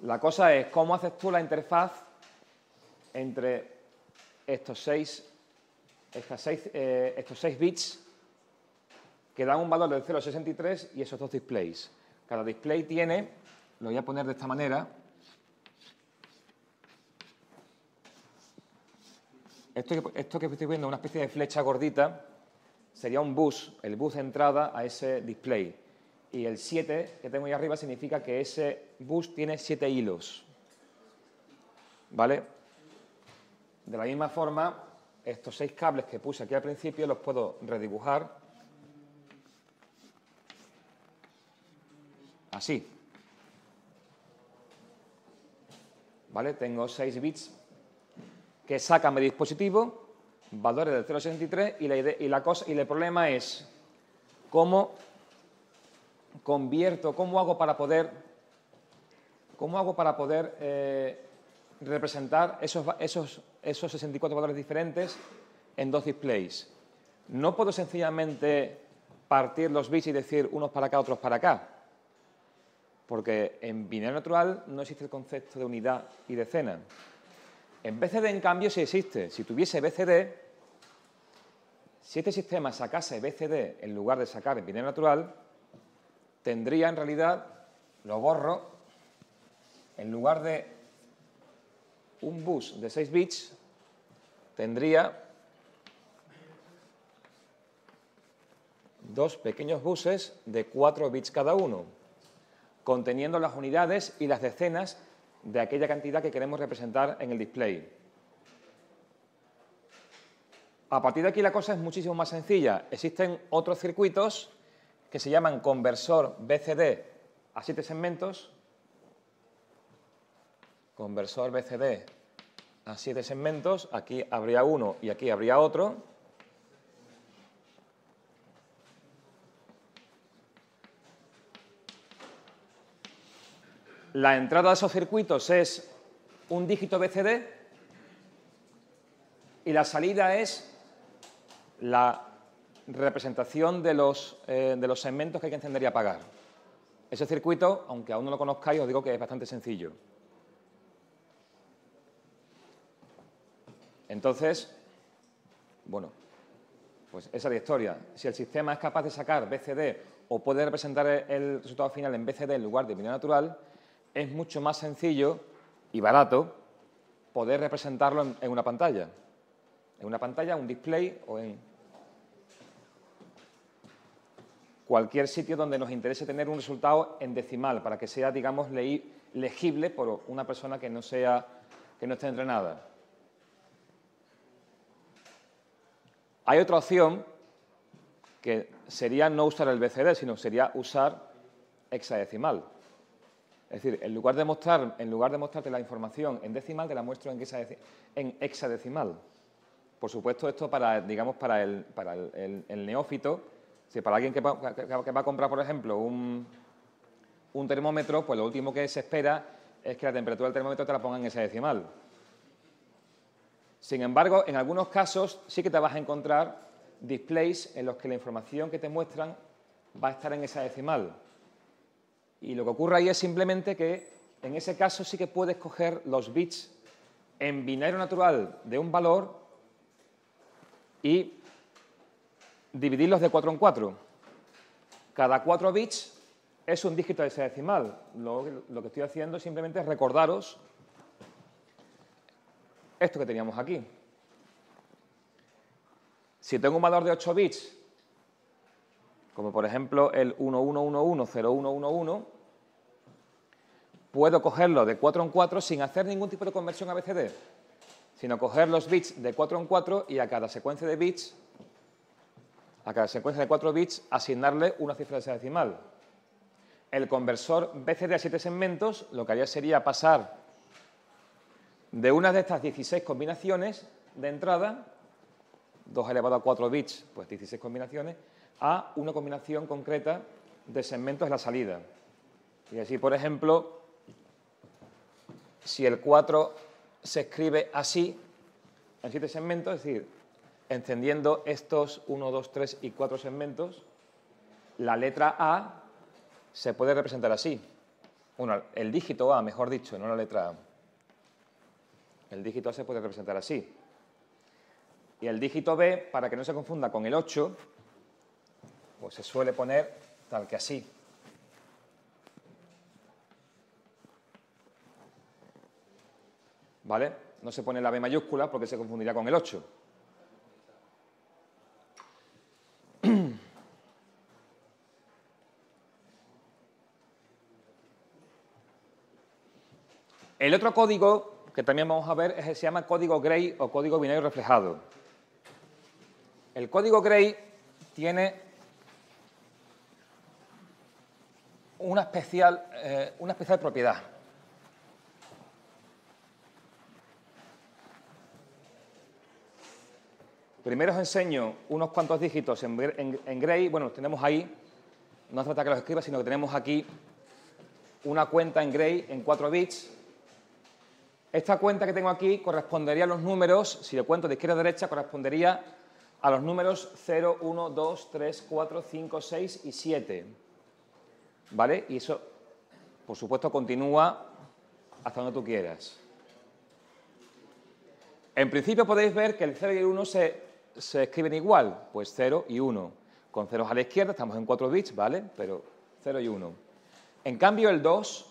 La cosa es cómo haces tú la interfaz entre estos 6 bits que dan un valor del 0 al 63 y esos 2 displays. Cada display tiene, lo voy a poner de esta manera, esto que estoy viendo, una especie de flecha gordita, sería un bus, el bus de entrada a ese display. Y el 7 que tengo ahí arriba significa que ese bus tiene 7 hilos. ¿Vale? De la misma forma, estos 6 cables que puse aquí al principio los puedo redibujar así. ¿Vale? Tengo 6 bits que sacan mi dispositivo, valores del 0,63 y el problema es cómo convierto, cómo hago para poder representar esos 64 valores diferentes en 2 displays. No puedo sencillamente partir los bits y decir unos para acá, otros para acá, porque en binario natural no existe el concepto de unidad y decena. En BCD, en cambio, sí existe. Si tuviese BCD, si este sistema sacase BCD en lugar de sacar en binario natural, tendría en realidad, lo borro, en lugar de un bus de 6 bits, tendría 2 pequeños buses de 4 bits cada uno, conteniendo las unidades y las decenas de aquella cantidad que queremos representar en el display. A partir de aquí la cosa es muchísimo más sencilla. Existen otros circuitos que se llaman conversor BCD a 7 segmentos. Conversor BCD a 7 segmentos. Aquí habría uno y aquí habría otro. La entrada de esos circuitos es un dígito BCD y la salida es la representación de los segmentos que hay que encender y apagar. Ese circuito, aunque aún no lo conozcáis, os digo que es bastante sencillo. Entonces, bueno, pues esa es la historia. Si el sistema es capaz de sacar BCD o puede representar el resultado final en BCD en lugar de binario natural, es mucho más sencillo y barato poder representarlo en una pantalla. En una pantalla, un display o en cualquier sitio donde nos interese tener un resultado en decimal para que sea, digamos, legible por una persona que no esté entrenada. Hay otra opción que sería no usar el BCD, sino sería usar hexadecimal. Es decir, en lugar de mostrarte la información en decimal, te la muestro en hexadecimal. Por supuesto, esto para, digamos, para el neófito, si para alguien que va a comprar, por ejemplo, un termómetro, pues lo último que se espera es que la temperatura del termómetro te la ponga en hexadecimal. Sin embargo, en algunos casos sí que te vas a encontrar displays en los que la información que te muestran va a estar en hexadecimal. Y lo que ocurre ahí es simplemente que en ese caso sí que puedes coger los bits en binario natural de un valor y dividirlos de 4 en 4. Cada 4 bits es un dígito hexadecimal. Lo que estoy haciendo simplemente es recordaros esto que teníamos aquí. Si tengo un valor de 8 bits, como por ejemplo el 11110111, puedo cogerlo de 4 en 4 sin hacer ningún tipo de conversión a BCD, sino coger los bits de 4 en 4 y a cada secuencia de bits, a cada secuencia de 4 bits, asignarle una cifra hexadecimal. El conversor BCD a 7 segmentos lo que haría sería pasar de una de estas 16 combinaciones de entrada, 2 elevado a 4 bits, pues 16 combinaciones, a una combinación concreta de segmentos de la salida. Y así, por ejemplo, si el 4 se escribe así, en 7 segmentos, es decir, encendiendo estos 1, 2, 3 y 4 segmentos, la letra A se puede representar así. Bueno, el dígito A, mejor dicho, no la letra A. El dígito A se puede representar así. Y el dígito B, para que no se confunda con el 8, pues se suele poner tal que así. ¿Vale? No se pone la B mayúscula porque se confundirá con el 8. El otro código que también vamos a ver se llama código Gray o código binario reflejado. El código Gray tiene una especial propiedad. Primero os enseño unos cuantos dígitos en Gray. Bueno, los tenemos ahí. No hace falta que los escriba, sino que tenemos aquí una cuenta en Gray en 4 bits. Esta cuenta que tengo aquí correspondería a los números, si lo cuento de izquierda a derecha, correspondería a los números 0, 1, 2, 3, 4, 5, 6 y 7. ¿Vale? Y eso, por supuesto, continúa hasta donde tú quieras. En principio podéis ver que el 0 y el 1 se escriben igual, pues 0 y 1. Con ceros a la izquierda, estamos en 4 bits, ¿vale? Pero 0 y 1. En cambio, el 2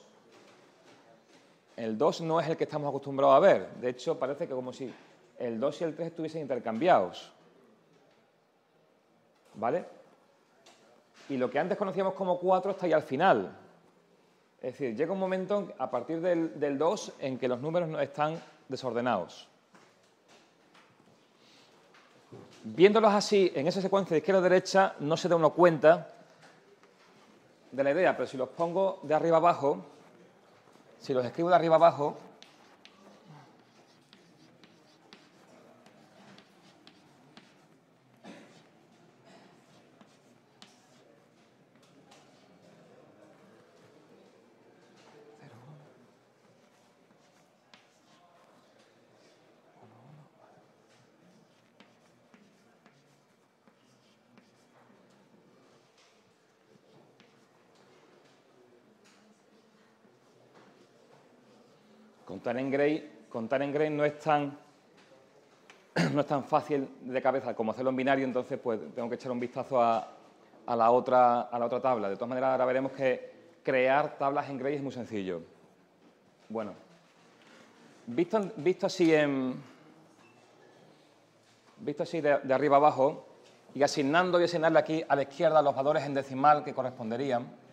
no es el que estamos acostumbrados a ver. De hecho, parece que como si el 2 y el 3 estuviesen intercambiados. ¿Vale? Y lo que antes conocíamos como 4 está ahí al final. Es decir, llega un momento a partir del 2 en que los números no están desordenados. Viéndolos así, en esa secuencia de izquierda a derecha, no se da uno cuenta de la idea, pero si los pongo de arriba abajo, si los escribo de arriba abajo, contar en Gray no es tan fácil de cabeza como hacerlo en binario, entonces pues tengo que echar un vistazo a la otra tabla. De todas maneras, ahora veremos que crear tablas en Gray es muy sencillo. Bueno, visto así de arriba abajo y voy a asignarle aquí a la izquierda los valores en decimal que corresponderían.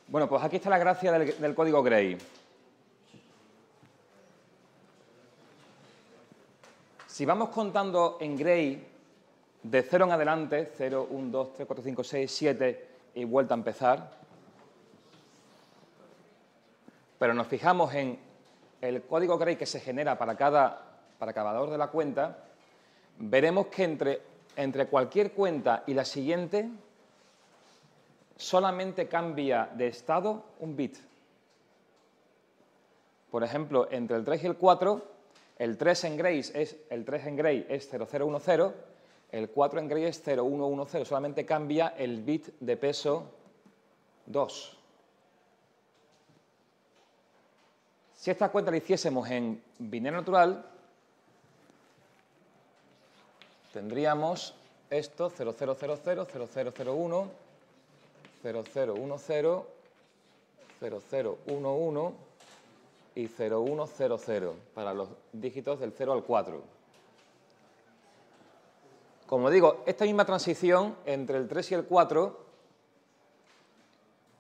Bueno, pues aquí está la gracia del código Gray. Si vamos contando en Gray de 0 en adelante, 0, 1, 2, 3, 4, 5, 6, 7 y vuelta a empezar, pero nos fijamos en el código Gray que se genera para cada valor de la cuenta, veremos que entre cualquier cuenta y la siguiente solamente cambia de estado un bit. Por ejemplo, entre el 3 y el 4, el 3 en Gray es 0010, el 4 en Gray es 0110, solamente cambia el bit de peso 2. Si esta cuenta la hiciésemos en binario natural, tendríamos esto 0000, 0001, 0010, 0011 y 0100 para los dígitos del 0 al 4. Como digo, esta misma transición entre el 3 y el 4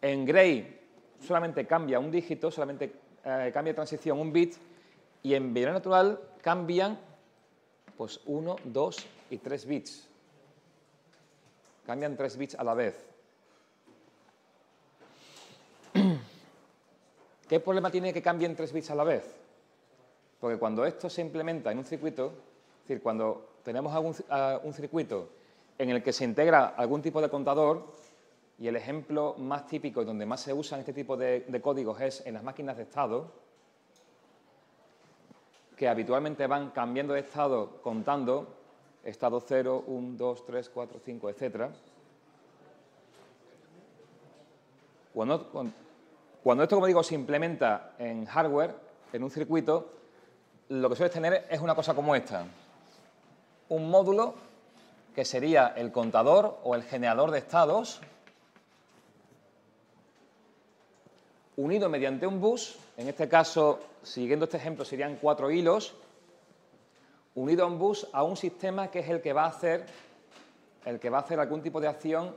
en Gray solamente cambia un dígito, solamente cambia de transición un bit, y en binario natural cambian pues 1, 2 y 3 bits. Cambian 3 bits a la vez. ¿Qué problema tiene que cambien 3 bits a la vez? Porque cuando esto se implementa en un circuito, es decir, cuando tenemos un circuito en el que se integra algún tipo de contador, y el ejemplo más típico y donde más se usan este tipo de códigos es en las máquinas de estado, que habitualmente van cambiando de estado contando estado 0, 1, 2, 3, 4, 5, etc. Cuando esto, como digo, se implementa en hardware, en un circuito, lo que sueles tener es una cosa como esta. Un módulo que sería el contador o el generador de estados, unido mediante un bus, en este caso, siguiendo este ejemplo, serían 4 hilos, unido a un bus a un sistema que es el que va a hacer algún tipo de acción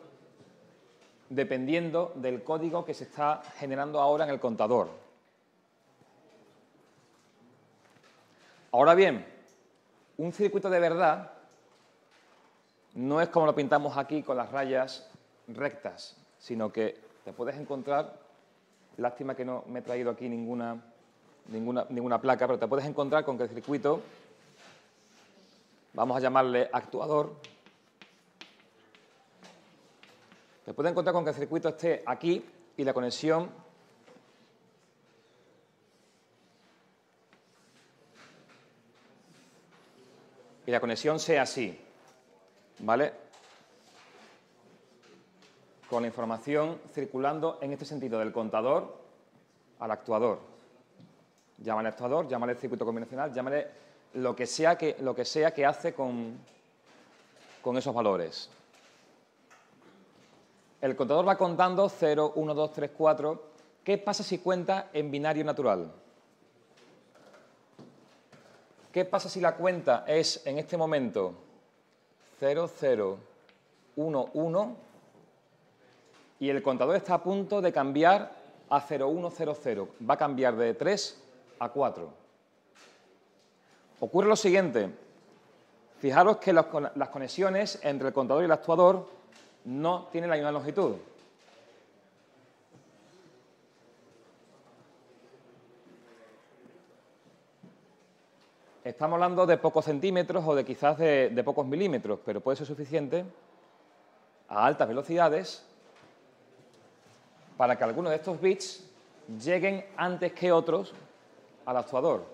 dependiendo del código que se está generando ahora en el contador. Ahora bien, un circuito de verdad no es como lo pintamos aquí con las rayas rectas, sino que te puedes encontrar, lástima que no me he traído aquí ninguna placa, pero te puedes encontrar con que el circuito, vamos a llamarle actuador, te puedes encontrar con que el circuito esté aquí y la conexión sea así, ¿vale? Con la información circulando en este sentido, del contador al actuador. Llámale actuador, llámale circuito combinacional, llámale lo que sea que hace con esos valores. El contador va contando 0, 1, 2, 3, 4. ¿Qué pasa si cuenta en binario natural? ¿Qué pasa si la cuenta es, en este momento, 0, 0, 1, 1, y el contador está a punto de cambiar a 0, 1, 0, 0? Va a cambiar de 3 a 4. Ocurre lo siguiente. Fijaros que las conexiones entre el contador y el actuador no tienen la misma longitud. Estamos hablando de pocos centímetros o de quizás de pocos milímetros, pero puede ser suficiente a altas velocidades para que algunos de estos bits lleguen antes que otros al actuador.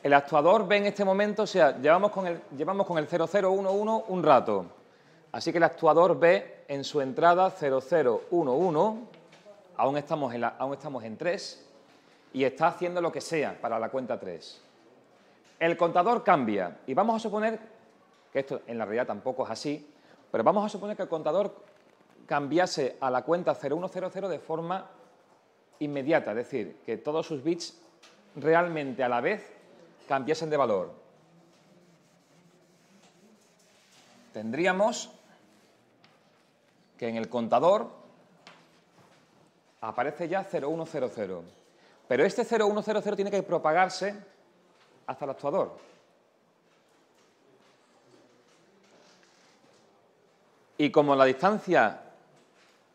El actuador ve en este momento, o sea, llevamos con el 0011 un rato. Así que el actuador ve en su entrada 0011, aún estamos en 3, y está haciendo lo que sea para la cuenta 3. El contador cambia, y vamos a suponer que esto en la realidad tampoco es así, pero vamos a suponer que el contador cambiase a la cuenta 0100 de forma inmediata, es decir, que todos sus bits realmente a la vez cambiasen de valor. Tendríamos que en el contador aparece ya 0100, pero este 0100 tiene que propagarse hasta el actuador. Y como la distancia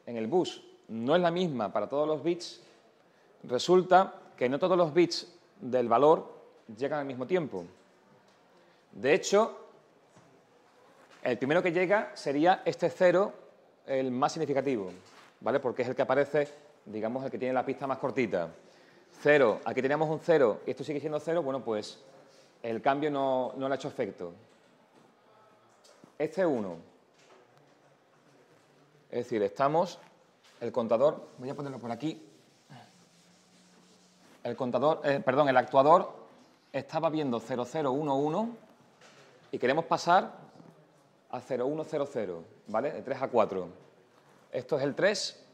en el bus no es la misma para todos los bits, resulta que no todos los bits del valor llegan al mismo tiempo. De hecho, el primero que llega sería este 0, el más significativo, ¿vale? Porque es el que aparece, digamos, el que tiene la pista más cortita. 0, aquí teníamos un 0 y esto sigue siendo 0, bueno, pues el cambio no le ha hecho efecto. Este 1. Es decir, el contador, voy a ponerlo por aquí. El actuador estaba viendo 0011 y queremos pasar a 0100, ¿vale? De 3 a 4. Esto es el 3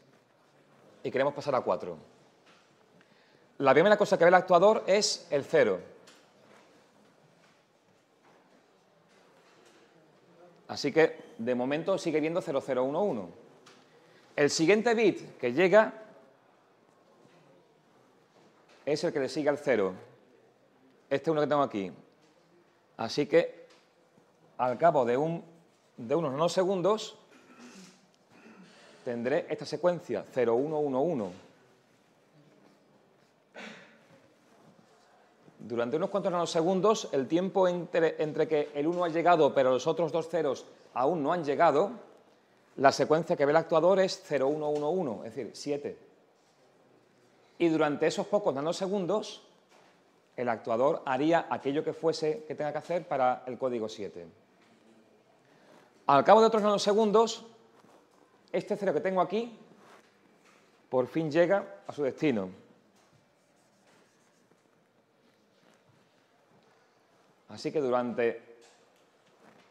y queremos pasar a 4. La primera cosa que ve el actuador es el 0. Así que, de momento, sigue viendo 0011. El siguiente bit que llega es el que le sigue al 0. este es uno que tengo aquí. Así que, al cabo de unos nanosegundos, tendré esta secuencia 0111. Durante unos cuantos nanosegundos, el tiempo entre que el 1 ha llegado, pero los otros dos ceros aún no han llegado, la secuencia que ve el actuador es 0111, es decir, 7. Y durante esos pocos nanosegundos, el actuador haría aquello que fuese que tenga que hacer para el código 7. Al cabo de otros nanosegundos, este cero que tengo aquí, por fin llega a su destino. Así que durante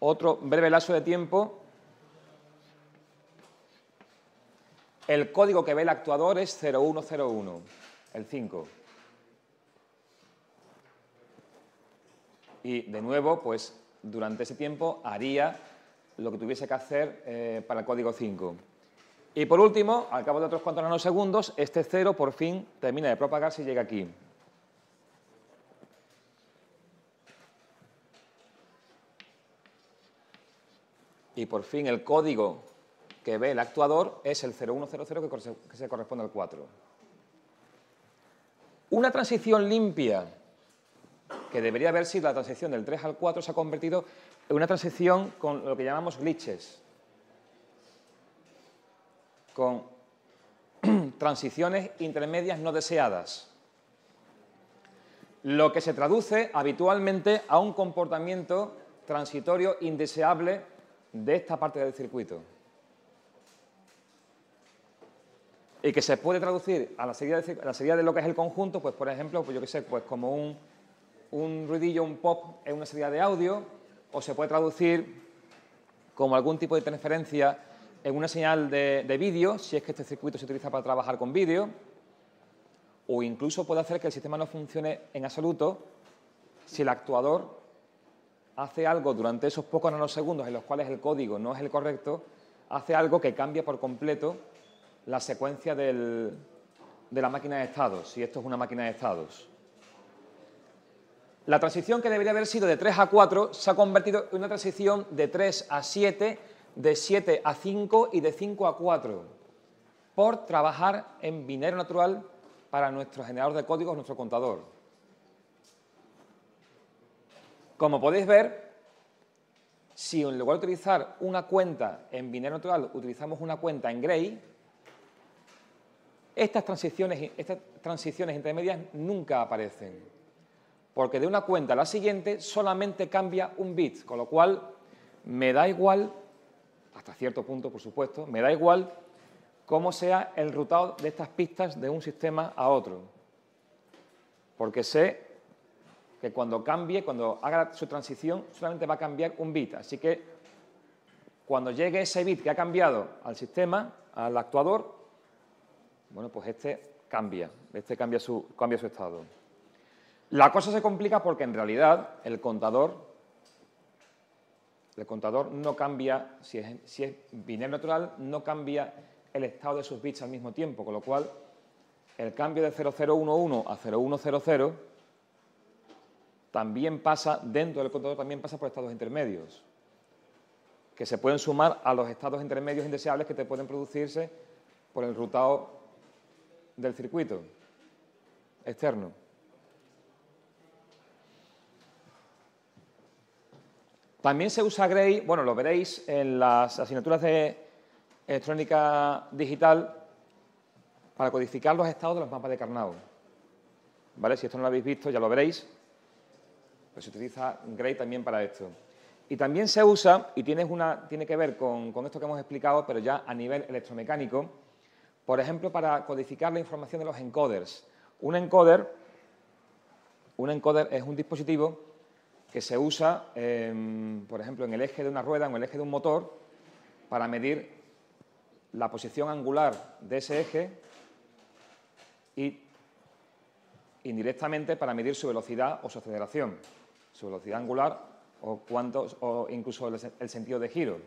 otro breve lapso de tiempo, el código que ve el actuador es 0101, el 5. Y, de nuevo, pues, durante ese tiempo haría lo que tuviese que hacer para el código 5. Y, por último, al cabo de otros cuantos nanosegundos, este 0 por fin termina de propagarse y llega aquí. Y, por fin, el código que ve el actuador es el 0100 que se corresponde al 4. Una transición limpia, que debería haber sido la transición del 3 al 4, se ha convertido en una transición con lo que llamamos glitches, con transiciones intermedias no deseadas, lo que se traduce habitualmente a un comportamiento transitorio indeseable de esta parte del circuito, y que se puede traducir a la salida de lo que es el conjunto, pues, por ejemplo, pues yo qué sé, pues como un ruidillo, un pop en una salida de audio, o se puede traducir como algún tipo de interferencia en una señal de vídeo, si es que este circuito se utiliza para trabajar con vídeo, o incluso puede hacer que el sistema no funcione en absoluto si el actuador hace algo durante esos pocos nanosegundos en los cuales el código no es el correcto, hace algo que cambia por completo la secuencia de la máquina de estados, si esto es una máquina de estados. La transición que debería haber sido de 3 a 4 se ha convertido en una transición de 3 a 7, de 7 a 5 y de 5 a 4, por trabajar en binario natural para nuestro generador de códigos, nuestro contador. Como podéis ver, si en lugar de utilizar una cuenta en binario natural utilizamos una cuenta en Gray, estas transiciones intermedias nunca aparecen, porque de una cuenta a la siguiente solamente cambia un bit, con lo cual me da igual, hasta cierto punto, por supuesto, me da igual cómo sea el rutado de estas pistas de un sistema a otro, porque sé que cuando cambie, cuando haga su transición, solamente va a cambiar un bit. Así que cuando llegue ese bit que ha cambiado al sistema, al actuador, bueno, pues este cambia su estado. La cosa se complica porque en realidad el contador no cambia, si es binario natural, no cambia el estado de sus bits al mismo tiempo, con lo cual el cambio de 0011 a 0100 también pasa, dentro del contador también pasa por estados intermedios, que se pueden sumar a los estados intermedios indeseables que te pueden producirse por el rutado del circuito externo. También se usa Gray, bueno, lo veréis en las asignaturas de electrónica digital, para codificar los estados de los mapas de Karnaugh. ¿Vale? Si esto no lo habéis visto, ya lo veréis. Pues se utiliza Gray también para esto. Y también se usa, y tiene que ver con esto que hemos explicado, pero ya a nivel electromecánico, por ejemplo, para codificar la información de los encoders. Un encoder es un dispositivo que se usa, por ejemplo, en el eje de una rueda o en el eje de un motor, para medir la posición angular de ese eje y indirectamente para medir su velocidad o su aceleración, su velocidad angular o incluso el sentido de giro.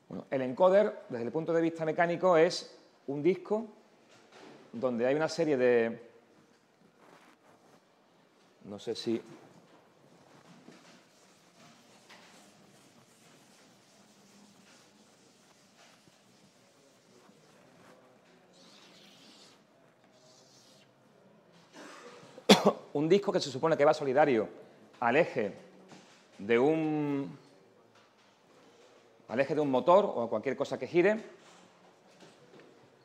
Bueno, el encoder, desde el punto de vista mecánico, es un disco donde hay una serie de No sé si... Un disco que se supone que va solidario al eje de un motor o a cualquier cosa que gire,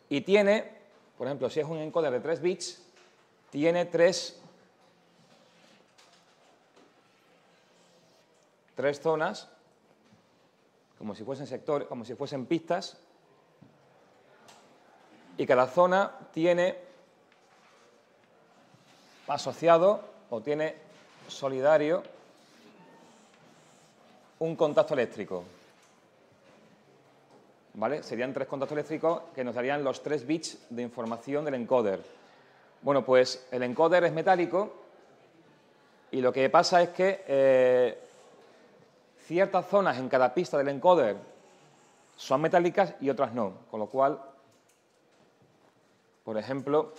y tiene, por ejemplo, si es un encoder de 3 bits, tiene tres zonas, como si fuesen sectores, como si fuesen pistas, y cada zona tiene asociado o tiene solidario un contacto eléctrico. ¿Vale? Serían 3 contactos eléctricos que nos darían los 3 bits de información del encoder. Bueno, pues el encoder es metálico y lo que pasa es que ciertas zonas en cada pista del encoder son metálicas y otras no, con lo cual, por ejemplo,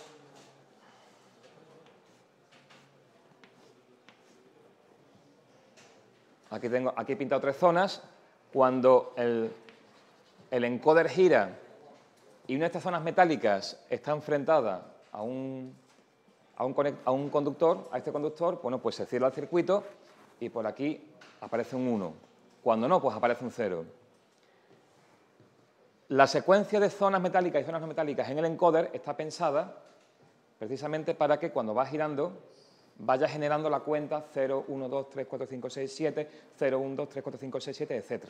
aquí he pintado 3 zonas. Cuando el encoder gira y una de estas zonas metálicas está enfrentada a un conductor, a este conductor, bueno, pues se cierra el circuito y por aquí aparece un 1. Cuando no, pues aparece un 0. La secuencia de zonas metálicas y zonas no metálicas en el encoder está pensada precisamente para que cuando va girando vaya generando la cuenta 0, 1, 2, 3, 4, 5, 6, 7, 0, 1, 2, 3, 4, 5, 6, 7, etc.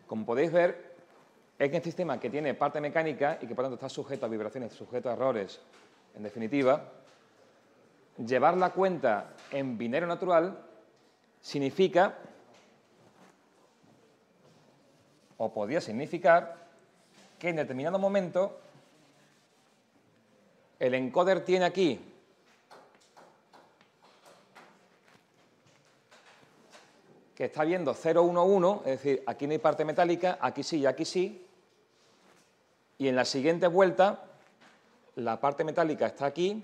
Como podéis ver, es un sistema que tiene parte mecánica y que por tanto está sujeto a vibraciones, sujeto a errores. En definitiva, llevar la cuenta en binario natural significa, o podría significar, que en determinado momento el encoder tiene aquí que está viendo 0, 1, 1, es decir, aquí no hay parte metálica, aquí sí y aquí sí, y en la siguiente vuelta la parte metálica está aquí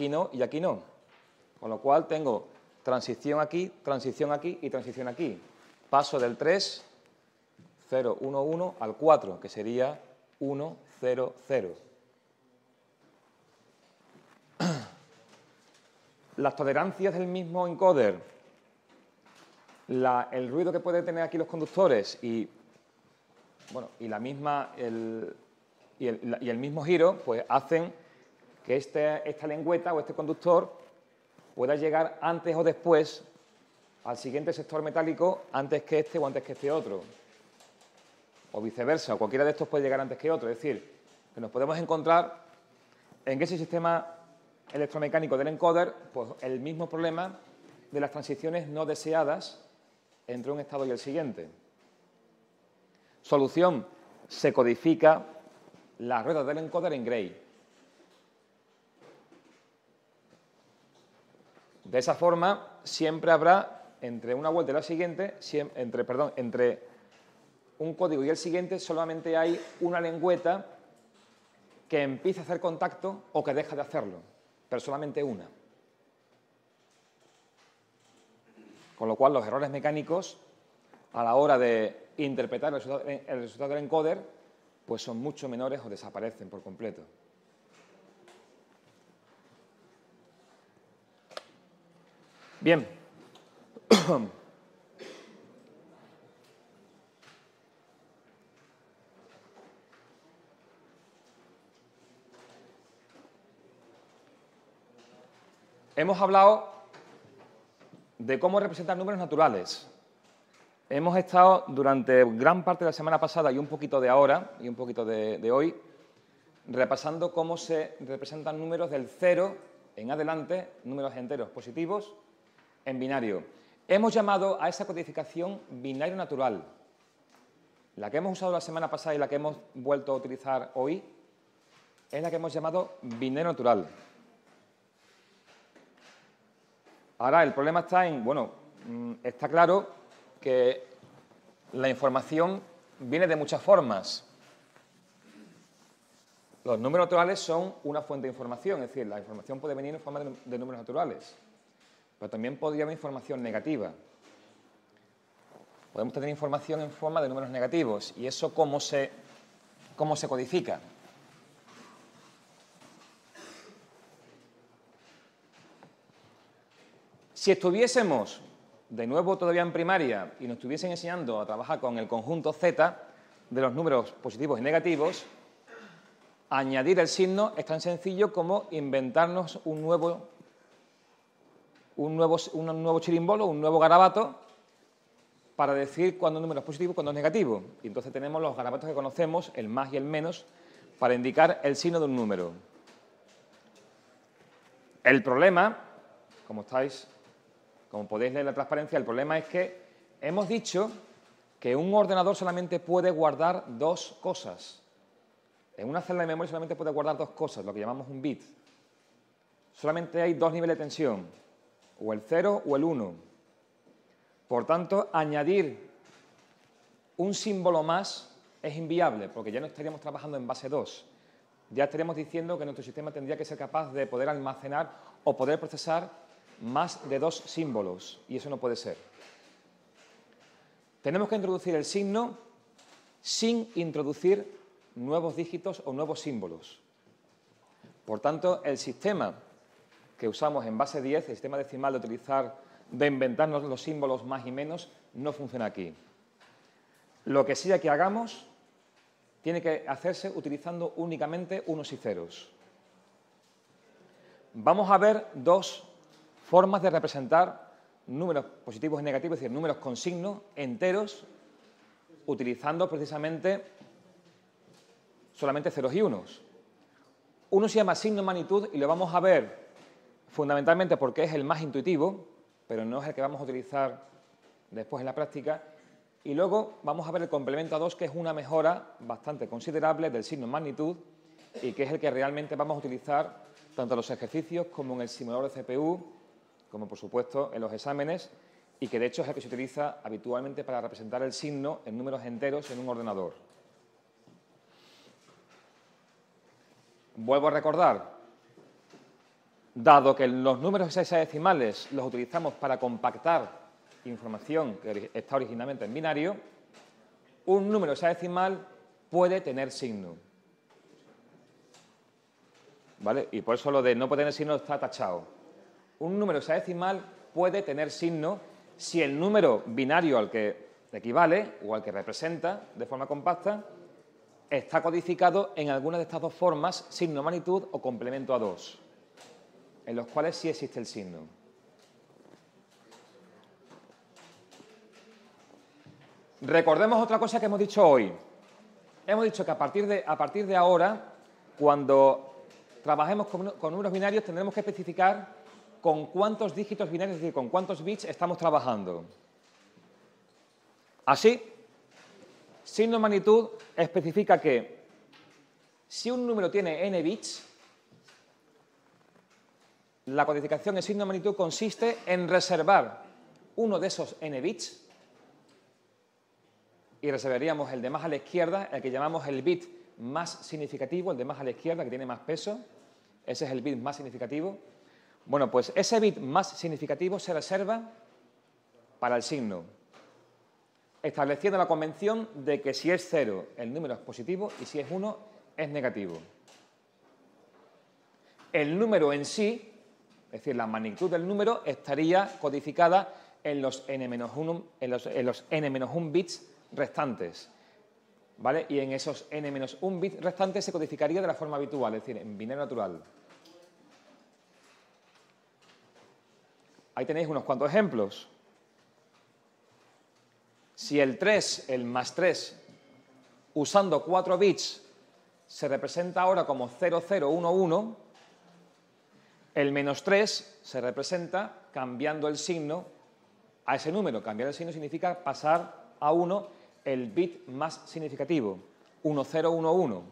no y aquí no, con lo cual tengo transición aquí y transición aquí. Paso del 3, 0, 1, 1 al 4, que sería 1, 0, 0. Las tolerancias del mismo encoder, el ruido que pueden tener aquí los conductores y el mismo giro, pues hacen que esta lengüeta o este conductor pueda llegar antes o después al siguiente sector metálico antes que este o antes que este otro. O viceversa, cualquiera de estos puede llegar antes que otro. Es decir, que nos podemos encontrar en ese sistema electromecánico del encoder, pues el mismo problema de las transiciones no deseadas entre un estado y el siguiente. Solución: se codifica las ruedas del encoder en Gray. De esa forma, siempre habrá entre una vuelta y la siguiente, entre un código y el siguiente, solamente hay una lengüeta que empieza a hacer contacto o que deja de hacerlo, pero solamente una. Con lo cual, los errores mecánicos a la hora de interpretar el resultado del encoder pues son mucho menores o desaparecen por completo. Bien. Hemos hablado de cómo representar números naturales. Hemos estado durante gran parte de la semana pasada y un poquito de ahora y un poquito de hoy repasando cómo se representan números del 0 en adelante, números enteros positivos, en binario. Hemos llamado a esa codificación binario natural. La que hemos usado la semana pasada y la que hemos vuelto a utilizar hoy es la que hemos llamado binario natural. Ahora, el problema está en, está claro que la información viene de muchas formas. Los números naturales son una fuente de información, es decir, la información puede venir en forma de números naturales, pero también podría haber información negativa. Podemos tener información en forma de números negativos. ¿Y eso cómo se codifica? Si estuviésemos, de nuevo todavía en primaria, y nos estuviesen enseñando a trabajar con el conjunto Z de los números positivos y negativos, añadir el signo es tan sencillo como inventarnos un nuevo chirimbolo, un nuevo garabato, para decir cuándo un número es positivo y cuándo es negativo. Y entonces tenemos los garabatos que conocemos, el más y el menos, para indicar el signo de un número. El problema, como podéis leer en la transparencia, el problema es que hemos dicho que un ordenador solamente puede guardar dos cosas. En una celda de memoria solamente puede guardar dos cosas, lo que llamamos un bit. Solamente hay dos niveles de tensión, o el 0 o el 1. Por tanto, añadir un símbolo más es inviable, porque ya no estaríamos trabajando en base 2. Ya estaríamos diciendo que nuestro sistema tendría que ser capaz de poder almacenar o poder procesar más de dos símbolos, y eso no puede ser. Tenemos que introducir el signo sin introducir nuevos dígitos o nuevos símbolos. Por tanto, el sistema que usamos en base 10, el sistema decimal de inventarnos los símbolos más y menos, no funciona aquí. Lo que sea que hagamos tiene que hacerse utilizando únicamente unos y ceros. Vamos a ver dos formas de representar números positivos y negativos, es decir, números con signo enteros, utilizando precisamente solamente ceros y unos. Uno se llama signo magnitud y lo vamos a ver fundamentalmente porque es el más intuitivo, pero no es el que vamos a utilizar después en la práctica. Y luego vamos a ver el complemento a 2, que es una mejora bastante considerable del signo magnitud y que es el que realmente vamos a utilizar tanto en los ejercicios como en el simulador de CPU, como por supuesto en los exámenes, y que de hecho es el que se utiliza habitualmente para representar el signo en números enteros en un ordenador. Vuelvo a recordar, dado que los números hexadecimales los utilizamos para compactar información que está originalmente en binario, un número hexadecimal puede tener signo. ¿Vale? Y por eso lo de no puede tener signo está tachado. Un número hexadecimal puede tener signo si el número binario al que equivale o al que representa de forma compacta está codificado en alguna de estas dos formas, signo magnitud o complemento a 2, en los cuales sí existe el signo. Recordemos otra cosa que hemos dicho hoy. Hemos dicho que a partir de ahora, cuando trabajemos con números binarios, tendremos que especificar con cuántos dígitos binarios, es decir, con cuántos bits estamos trabajando. Así, signo magnitud especifica que si un número tiene n bits, la codificación en signo magnitud consiste en reservar uno de esos n bits y reservaríamos el de más a la izquierda, el que llamamos el bit más significativo, el de más a la izquierda, que tiene más peso. Ese es el bit más significativo. Bueno, pues ese bit más significativo se reserva para el signo, estableciendo la convención de que si es 0 el número es positivo y si es 1 es negativo. El número en sí, es decir, la magnitud del número, estaría codificada en los n-1 bits restantes, ¿vale? Y en esos n-1 bits restantes se codificaría de la forma habitual, es decir, en binario natural. Ahí tenéis unos cuantos ejemplos. Si el 3, el más 3, usando 4 bits, se representa ahora como 0011, el menos 3 se representa cambiando el signo a ese número. Cambiar el signo significa pasar a 1 el bit más significativo, 1011.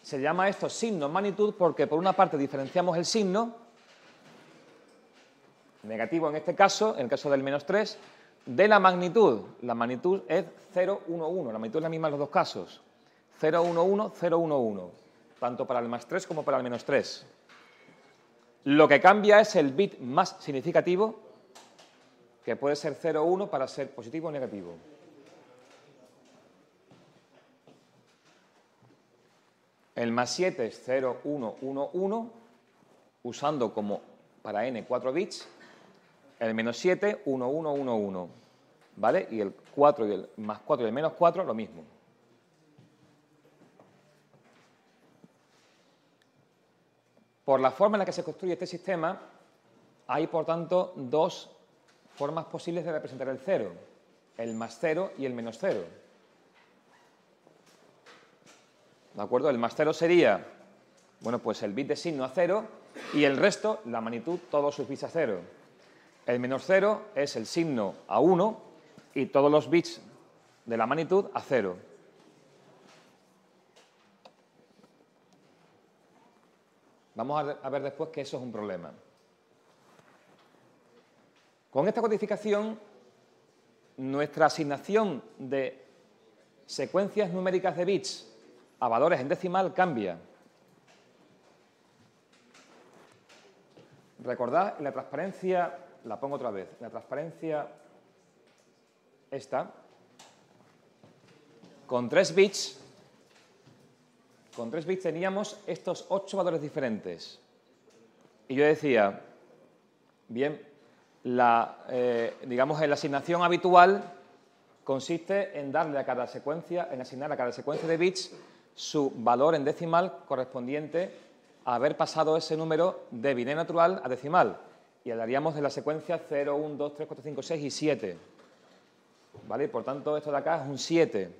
Se llama esto signo magnitud porque por una parte diferenciamos el signo, negativo en este caso, en el caso del menos 3, de la magnitud. La magnitud es 011, la magnitud es la misma en los dos casos. 0, 1, 1, 0, 1, 1, tanto para el más 3 como para el menos 3. Lo que cambia es el bit más significativo, que puede ser 0, 1 para ser positivo o negativo. El más 7 es 0, 1, 1, 1, usando como para n 4 bits. El menos 7, 1, 1, 1, 1. ¿Vale? Y el 4 y el más 4 y el menos 4, lo mismo. Por la forma en la que se construye este sistema, hay, por tanto, dos formas posibles de representar el 0. El más 0 y el menos 0. ¿De acuerdo? El más 0 sería, bueno, pues el bit de signo a 0 y el resto, la magnitud, todos sus bits a 0. El menos 0 es el signo a 1 y todos los bits de la magnitud a 0. Vamos a ver después que eso es un problema. Con esta codificación, nuestra asignación de secuencias numéricas de bits a valores en decimal cambia. Recordad, en la transparencia, la pongo otra vez, en la transparencia esta, con 3 bits teníamos estos 8 valores diferentes. Y yo decía, bien, digamos, en la asignación habitual consiste en darle a cada secuencia, en asignar a cada secuencia de bits su valor en decimal correspondiente a haber pasado ese número de binario natural a decimal. Y hablaríamos de la secuencia 0, 1, 2, 3, 4, 5, 6 y 7. ¿Vale? Y por tanto, esto de acá es un 7.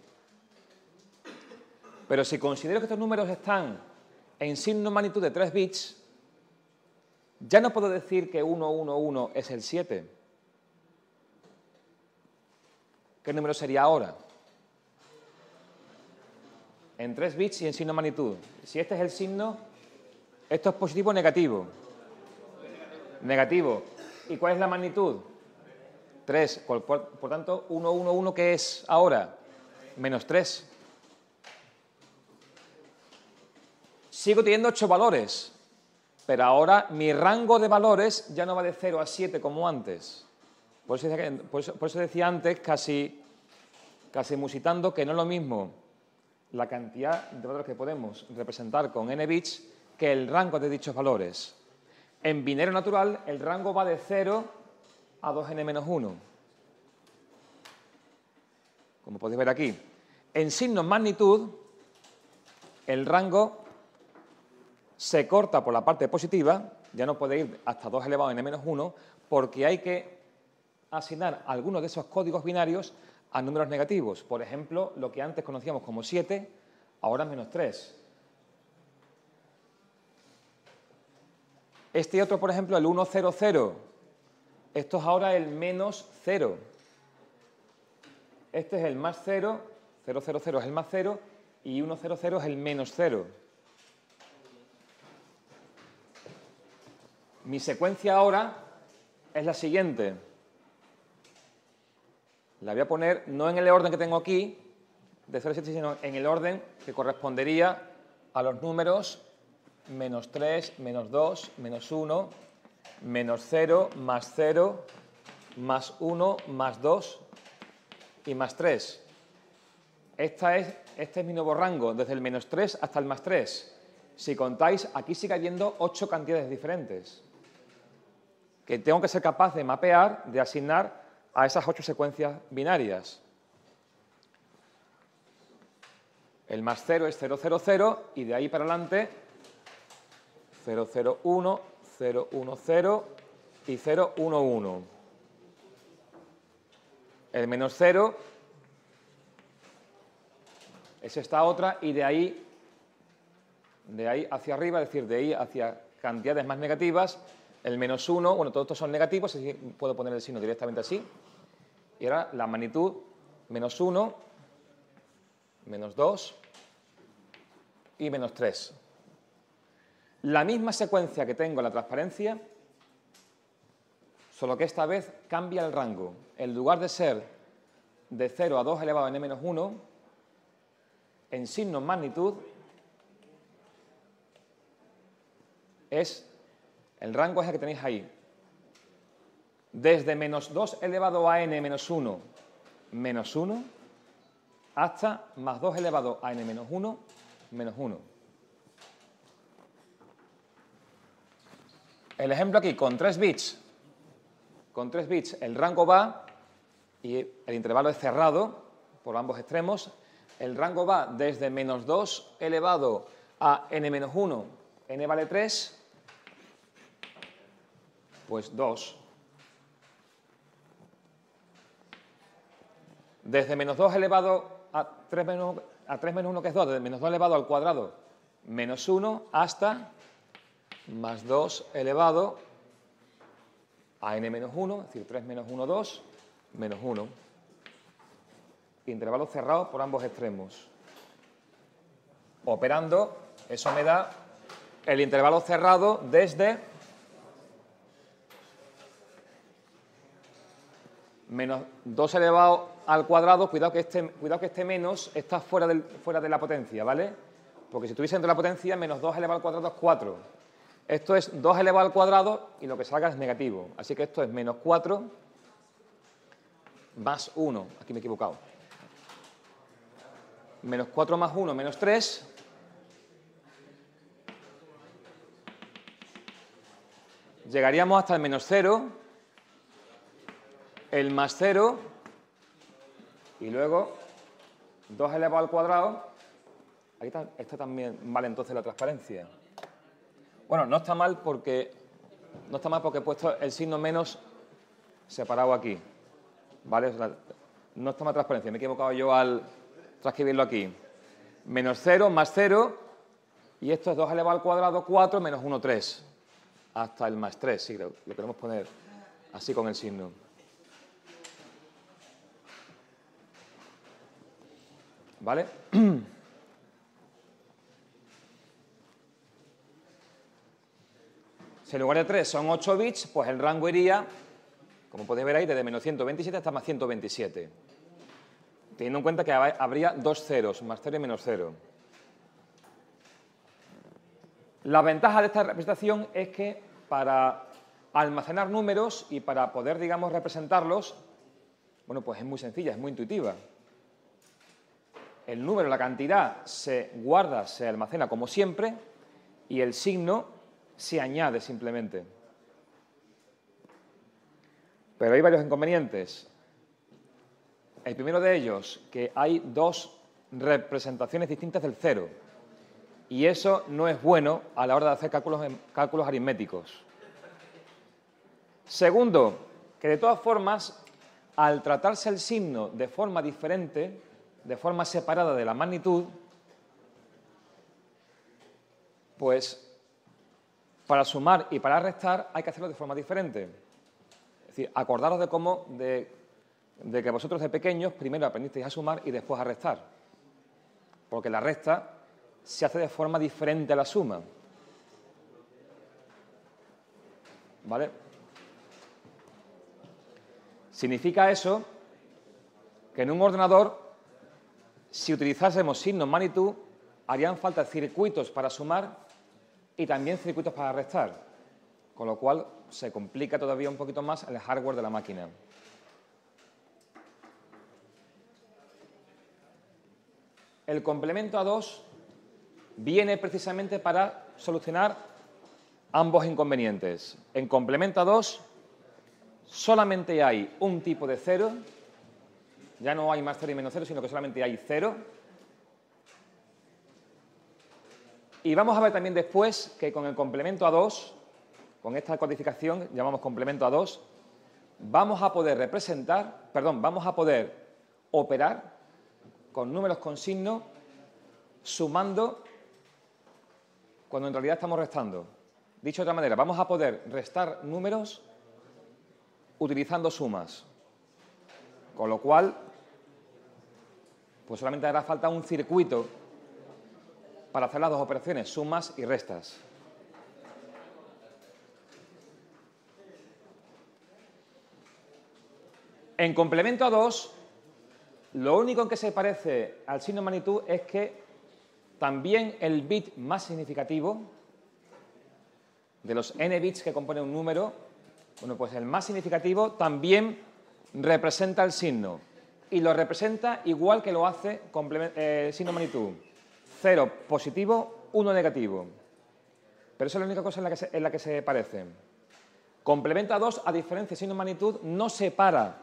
Pero si considero que estos números están en signo magnitud de 3 bits, ya no puedo decir que 1, 1, 1 es el 7. ¿Qué número sería ahora? En 3 bits y en signo magnitud. Si este es el signo, ¿esto es positivo o negativo? Negativo. ¿Y cuál es la magnitud? 3. Por tanto, 1, 1, 1, ¿qué es ahora? Menos 3. Sigo teniendo 8 valores, pero ahora mi rango de valores ya no va de 0 a 7 como antes. Por eso decía antes, casi musitando, que no es lo mismo la cantidad de valores que podemos representar con n bits que el rango de dichos valores. En binario natural, el rango va de 0 a 2n-1. Como podéis ver aquí. En signo magnitud, el rango se corta por la parte positiva, ya no puede ir hasta 2 elevado a n-1, porque hay que asignar algunos de esos códigos binarios a números negativos. Por ejemplo, lo que antes conocíamos como 7, ahora es menos 3. Este otro, por ejemplo, el 1, 0, 0. Esto es ahora el menos 0. Este es el más 0, 0, 0, 0 es el más 0 y 1, 0, 0 es el menos 0. Mi secuencia ahora es la siguiente. La voy a poner no en el orden que tengo aquí, de 0 a 7, sino en el orden que correspondería a los números menos 3, menos 2, menos 1, menos 0, más 1, más 2 y más 3. Este es mi nuevo rango, desde el menos 3 hasta el más 3. Si contáis, aquí sigue habiendo 8 cantidades diferentes que tengo que ser capaz de mapear, de asignar a esas 8 secuencias binarias. El más 0 es 0, 0, 0 y de ahí para adelante 0, 0, 1, 0, 1, 0 y 0, 1, 1. El menos 0 es esta otra y de ahí hacia arriba, es decir, de ahí hacia cantidades más negativas, el menos 1, bueno, todos estos son negativos, así que puedo poner el signo directamente así. Y ahora la magnitud, menos 1, menos 2 y menos 3. La misma secuencia que tengo en la transparencia, solo que esta vez cambia el rango. En lugar de ser de 0 a 2 elevado a n-1, en signo magnitud es, el rango es el que tenéis ahí, desde menos 2 elevado a n menos 1 menos 1 hasta más 2 elevado a n menos 1 menos 1. El ejemplo aquí, con 3 bits el rango va, y el intervalo es cerrado por ambos extremos, el rango va desde menos 2 elevado a n menos 1, n vale 3, pues 2. Desde menos 2 elevado a 3 menos 1, que es 2, desde menos 2 elevado al cuadrado menos 1 hasta más 2 elevado a n menos 1, es decir, 3 menos 1, 2, menos 1. Intervalo cerrado por ambos extremos. Operando, eso me da el intervalo cerrado desde menos 2 elevado al cuadrado, cuidado que este menos está fuera de la potencia, ¿vale? Porque si estuviese dentro de la potencia, menos 2 elevado al cuadrado es 4. Esto es 2 elevado al cuadrado y lo que salga es negativo. Así que esto es menos 4 más 1. Aquí me he equivocado. Menos 4 más 1, menos 3. Llegaríamos hasta el menos 0, el más 0, y luego 2 elevado al cuadrado. Aquí está, esto también vale entonces la transparencia. Bueno, no está mal porque he puesto el signo menos separado aquí. ¿Vale? O sea, no está mal transparencia. Me he equivocado yo al transcribirlo aquí. Menos 0 más 0, y esto es 2 elevado al cuadrado, 4, menos 1, 3. Hasta el más 3, sí, lo queremos poner así con el signo. ¿Vale? Si en lugar de 3 son 8 bits, pues el rango iría, como podéis ver ahí, desde menos 127 hasta más 127. Teniendo en cuenta que habría dos ceros, más 0 y menos 0. La ventaja de esta representación es que para almacenar números y para poder, digamos, representarlos, bueno, pues es muy sencilla, es muy intuitiva. El número, la cantidad, se guarda, se almacena como siempre, y el signo se añade simplemente. Pero hay varios inconvenientes. El primero de ellos, que hay dos representaciones distintas del cero. Y eso no es bueno a la hora de hacer cálculos aritméticos. Segundo, que de todas formas, al tratarse el signo de forma diferente, de forma separada de la magnitud, pues para sumar y para restar hay que hacerlo de forma diferente. Es decir, acordaros de que vosotros de pequeños primero aprendisteis a sumar y después a restar. Porque la resta se hace de forma diferente a la suma. ¿Vale? Significa eso que en un ordenador, si utilizásemos signos magnitud, harían falta circuitos para sumar y también circuitos para restar, con lo cual se complica todavía un poquito más el hardware de la máquina. El complemento a 2 viene precisamente para solucionar ambos inconvenientes. En complemento a 2 solamente hay un tipo de cero, ya no hay más 0 y menos 0, sino que solamente hay 0. Y vamos a ver también después que con el complemento a 2, con esta codificación, llamamos complemento a 2, vamos a poder operar con números con signo sumando cuando en realidad estamos restando. Dicho de otra manera, vamos a poder restar números utilizando sumas. Con lo cual, pues solamente hará falta un circuito para hacer las dos operaciones, sumas y restas. En complemento a 2, Lo único en que se parece al signo de magnitud es que también el bit más significativo de los n bits que compone un número, bueno, pues el más significativo también representa el signo y lo representa igual que lo hace el signo de magnitud. 0 positivo, 1 negativo. Pero esa es la única cosa en la que se parecen. Complemento a 2, a diferencia del signo de magnitud, no separa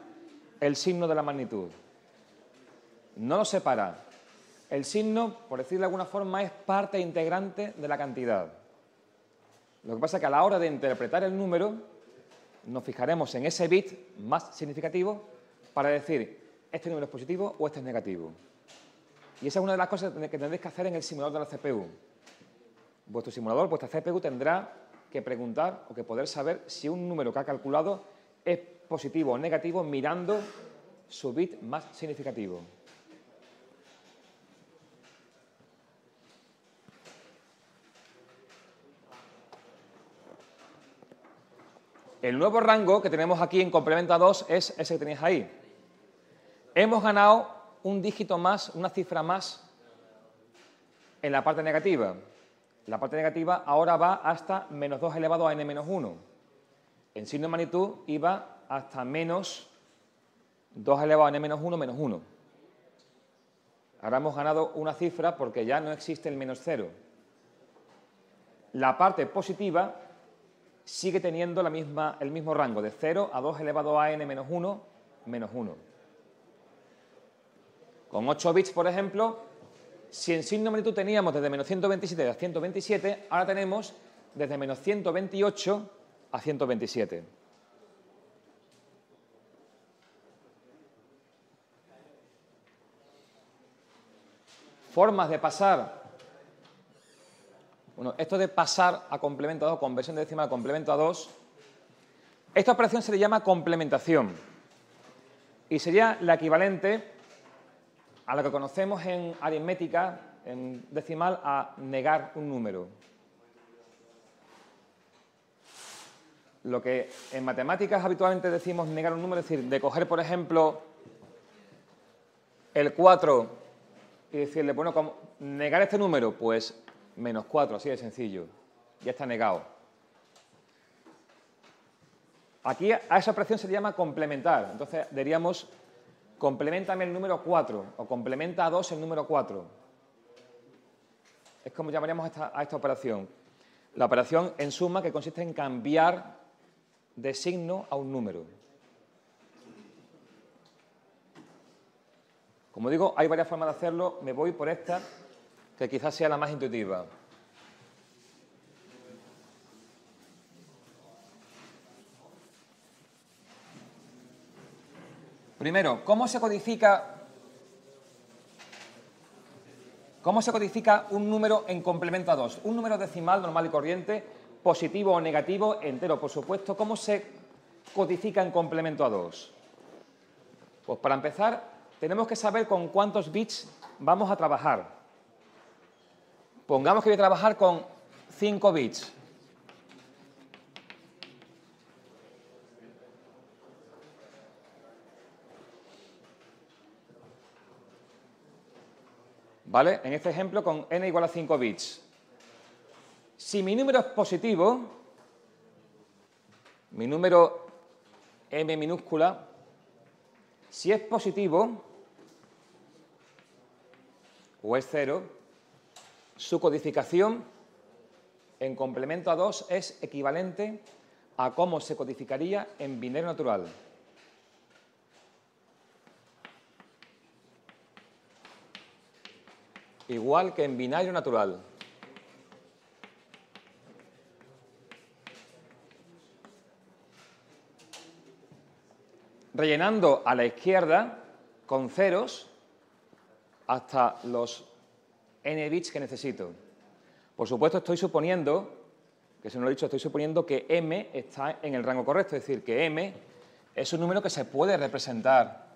el signo de la magnitud. No lo separa. El signo, por decirlo de alguna forma, es parte integrante de la cantidad. Lo que pasa es que a la hora de interpretar el número, nos fijaremos en ese bit más significativo para decir, este número es positivo o este es negativo. Y esa es una de las cosas que tendréis que hacer en el simulador de la CPU. Vuestro simulador, vuestra CPU tendrá que preguntar o que poder saber si un número que ha calculado es positivo o negativo mirando su bit más significativo. El nuevo rango que tenemos aquí en complemento a 2 es ese que tenéis ahí. Hemos ganado un dígito más, una cifra más en la parte negativa. La parte negativa ahora va hasta menos 2 elevado a n menos 1. En signo de magnitud iba hasta menos 2 elevado a n menos 1 menos 1. Ahora hemos ganado una cifra porque ya no existe el menos 0. La parte positiva sigue teniendo el mismo rango, de 0 a 2 elevado a n menos 1 menos 1. Con 8 bits, por ejemplo, si en signo de magnitud teníamos desde menos 127 a 127, ahora tenemos desde menos 128 a 127. Formas de pasar. Bueno, esto de pasar a complemento a 2, conversión de decimal a complemento a 2, esta operación se le llama complementación y sería la equivalente a lo que conocemos en aritmética, en decimal, a negar un número. Lo que en matemáticas habitualmente decimos negar un número, es decir, de coger, por ejemplo, el 4 y decirle, bueno, ¿cómo negar este número? Pues menos 4, así de sencillo. Ya está negado. Aquí a esa operación se le llama complementar. Entonces diríamos, compleméntame el número 4 o complementa a 2 el número 4. Es como llamaríamos a esta operación. La operación en suma que consiste en cambiar de signo a un número. Como digo, hay varias formas de hacerlo. Me voy por esta, que quizás sea la más intuitiva. Primero, ¿cómo se codifica un número en complemento a 2? Un número decimal normal y corriente, positivo o negativo, entero, por supuesto. ¿Cómo se codifica en complemento a 2? Pues para empezar, tenemos que saber con cuántos bits vamos a trabajar. Pongamos que voy a trabajar con 5 bits. ¿Vale? En este ejemplo con n igual a 5 bits. Si mi número es positivo, mi número m minúscula, si es positivo o es 0, su codificación en complemento a 2 es equivalente a cómo se codificaría en binario natural. Igual que en binario natural. Rellenando a la izquierda con ceros hasta los n bits que necesito. Por supuesto, estoy suponiendo, que si no lo he dicho, estoy suponiendo que m está en el rango correcto, es decir, que m es un número que se puede representar.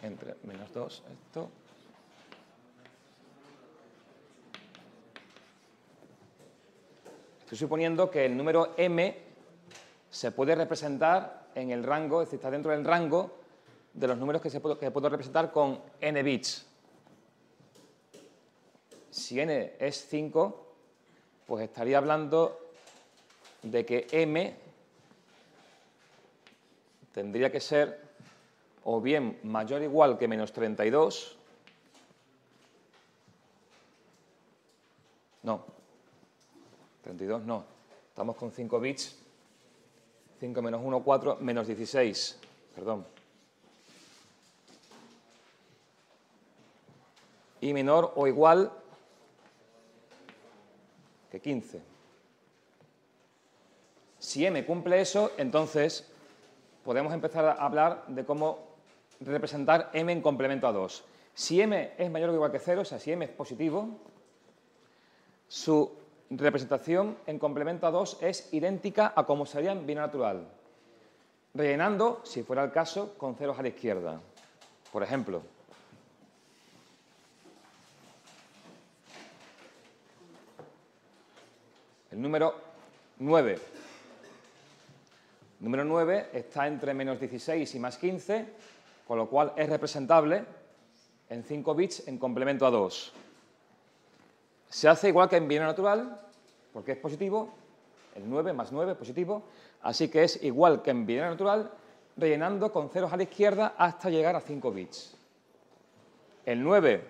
Entre menos 2, esto. Estoy suponiendo que el número m se puede representar en el rango, es decir, está dentro del rango de los números que puedo representar con n bits. Si n es 5, pues estaría hablando de que m tendría que ser o bien mayor o igual que menos 32, no, 32 no, estamos con 5 bits, 5 menos 1, 4, menos 16, perdón. Y menor o igual que 15. Si m cumple eso, entonces podemos empezar a hablar de cómo representar m en complemento a 2. Si m es mayor o igual que 0, o sea, si m es positivo, su representación en complemento a 2 es idéntica a como sería en binario natural, rellenando, si fuera el caso, con ceros a la izquierda. Por ejemplo, el número 9. El número 9 está entre menos 16 y más 15, con lo cual es representable en 5 bits en complemento a 2. Se hace igual que en binario natural, porque es positivo, el 9 más 9 es positivo, así que es igual que en binario natural, rellenando con ceros a la izquierda hasta llegar a 5 bits. El 9,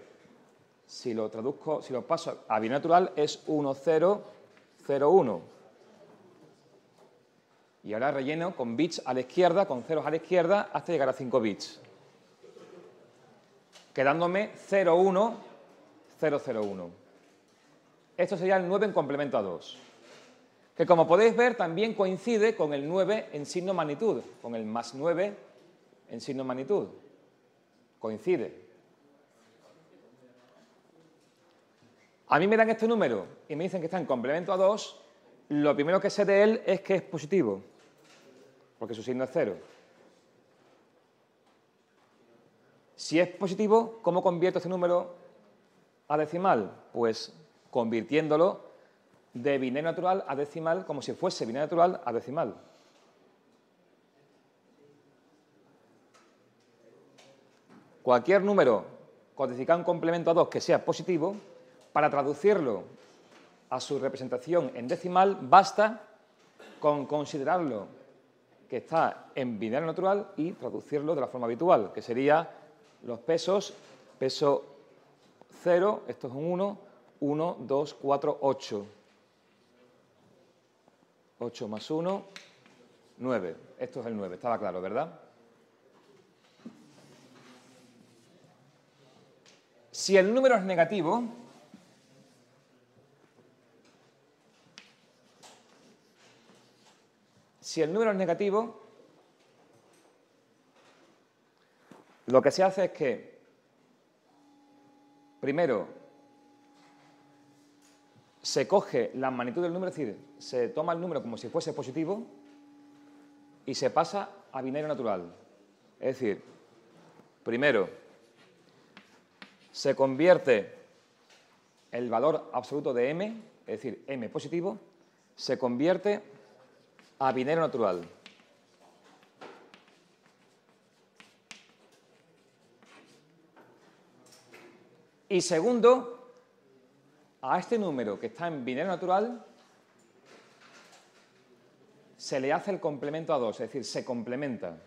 si lo paso a binario natural, es 1, 0, 0, 1. Y ahora relleno con bits a la izquierda, con ceros a la izquierda, hasta llegar a 5 bits. Quedándome 0, 1, 0, 0, 1. Esto sería el 9 en complemento a 2. Que como podéis ver también coincide con el 9 en signo magnitud, con el más 9 en signo magnitud. Coincide. A mí me dan este número y me dicen que está en complemento a 2, lo primero que sé de él es que es positivo, porque su signo es 0. Si es positivo, ¿cómo convierto este número a decimal? Pues convirtiéndolo de binario natural a decimal, como si fuese binario natural a decimal. Cualquier número codificado en complemento a 2 que sea positivo, para traducirlo a su representación en decimal, basta con considerarlo que está en binario natural y traducirlo de la forma habitual, que sería los pesos, peso 0, esto es un 1, 1, 2, 4, 8. 8 más 1, 9. Esto es el 9, estaba claro, ¿verdad? Si el número es negativo, lo que se hace es que, primero, se coge la magnitud del número, es decir, se toma el número como si fuese positivo y se pasa a binario natural. Es decir, primero, se convierte el valor absoluto de m, es decir, m positivo, se convierte a binario natural. Y segundo, a este número que está en binario natural se le hace el complemento a 2, es decir, se complementa.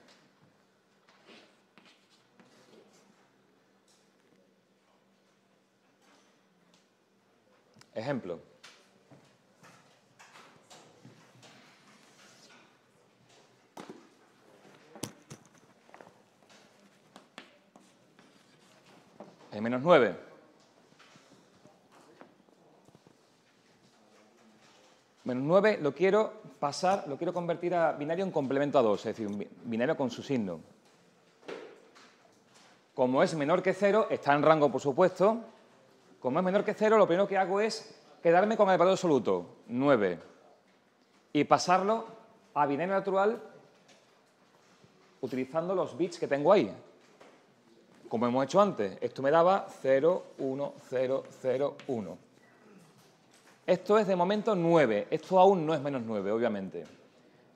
Ejemplo. El menos 9. Menos 9 lo quiero convertir a binario en complemento a 2, es decir, un binario con su signo. Como es menor que 0, está en rango, por supuesto. Como es menor que 0, lo primero que hago es quedarme con el valor absoluto, 9, y pasarlo a binario natural utilizando los bits que tengo ahí. Como hemos hecho antes, esto me daba 0, 1, 0, 0, 1. Esto es de momento 9. Esto aún no es menos 9, obviamente.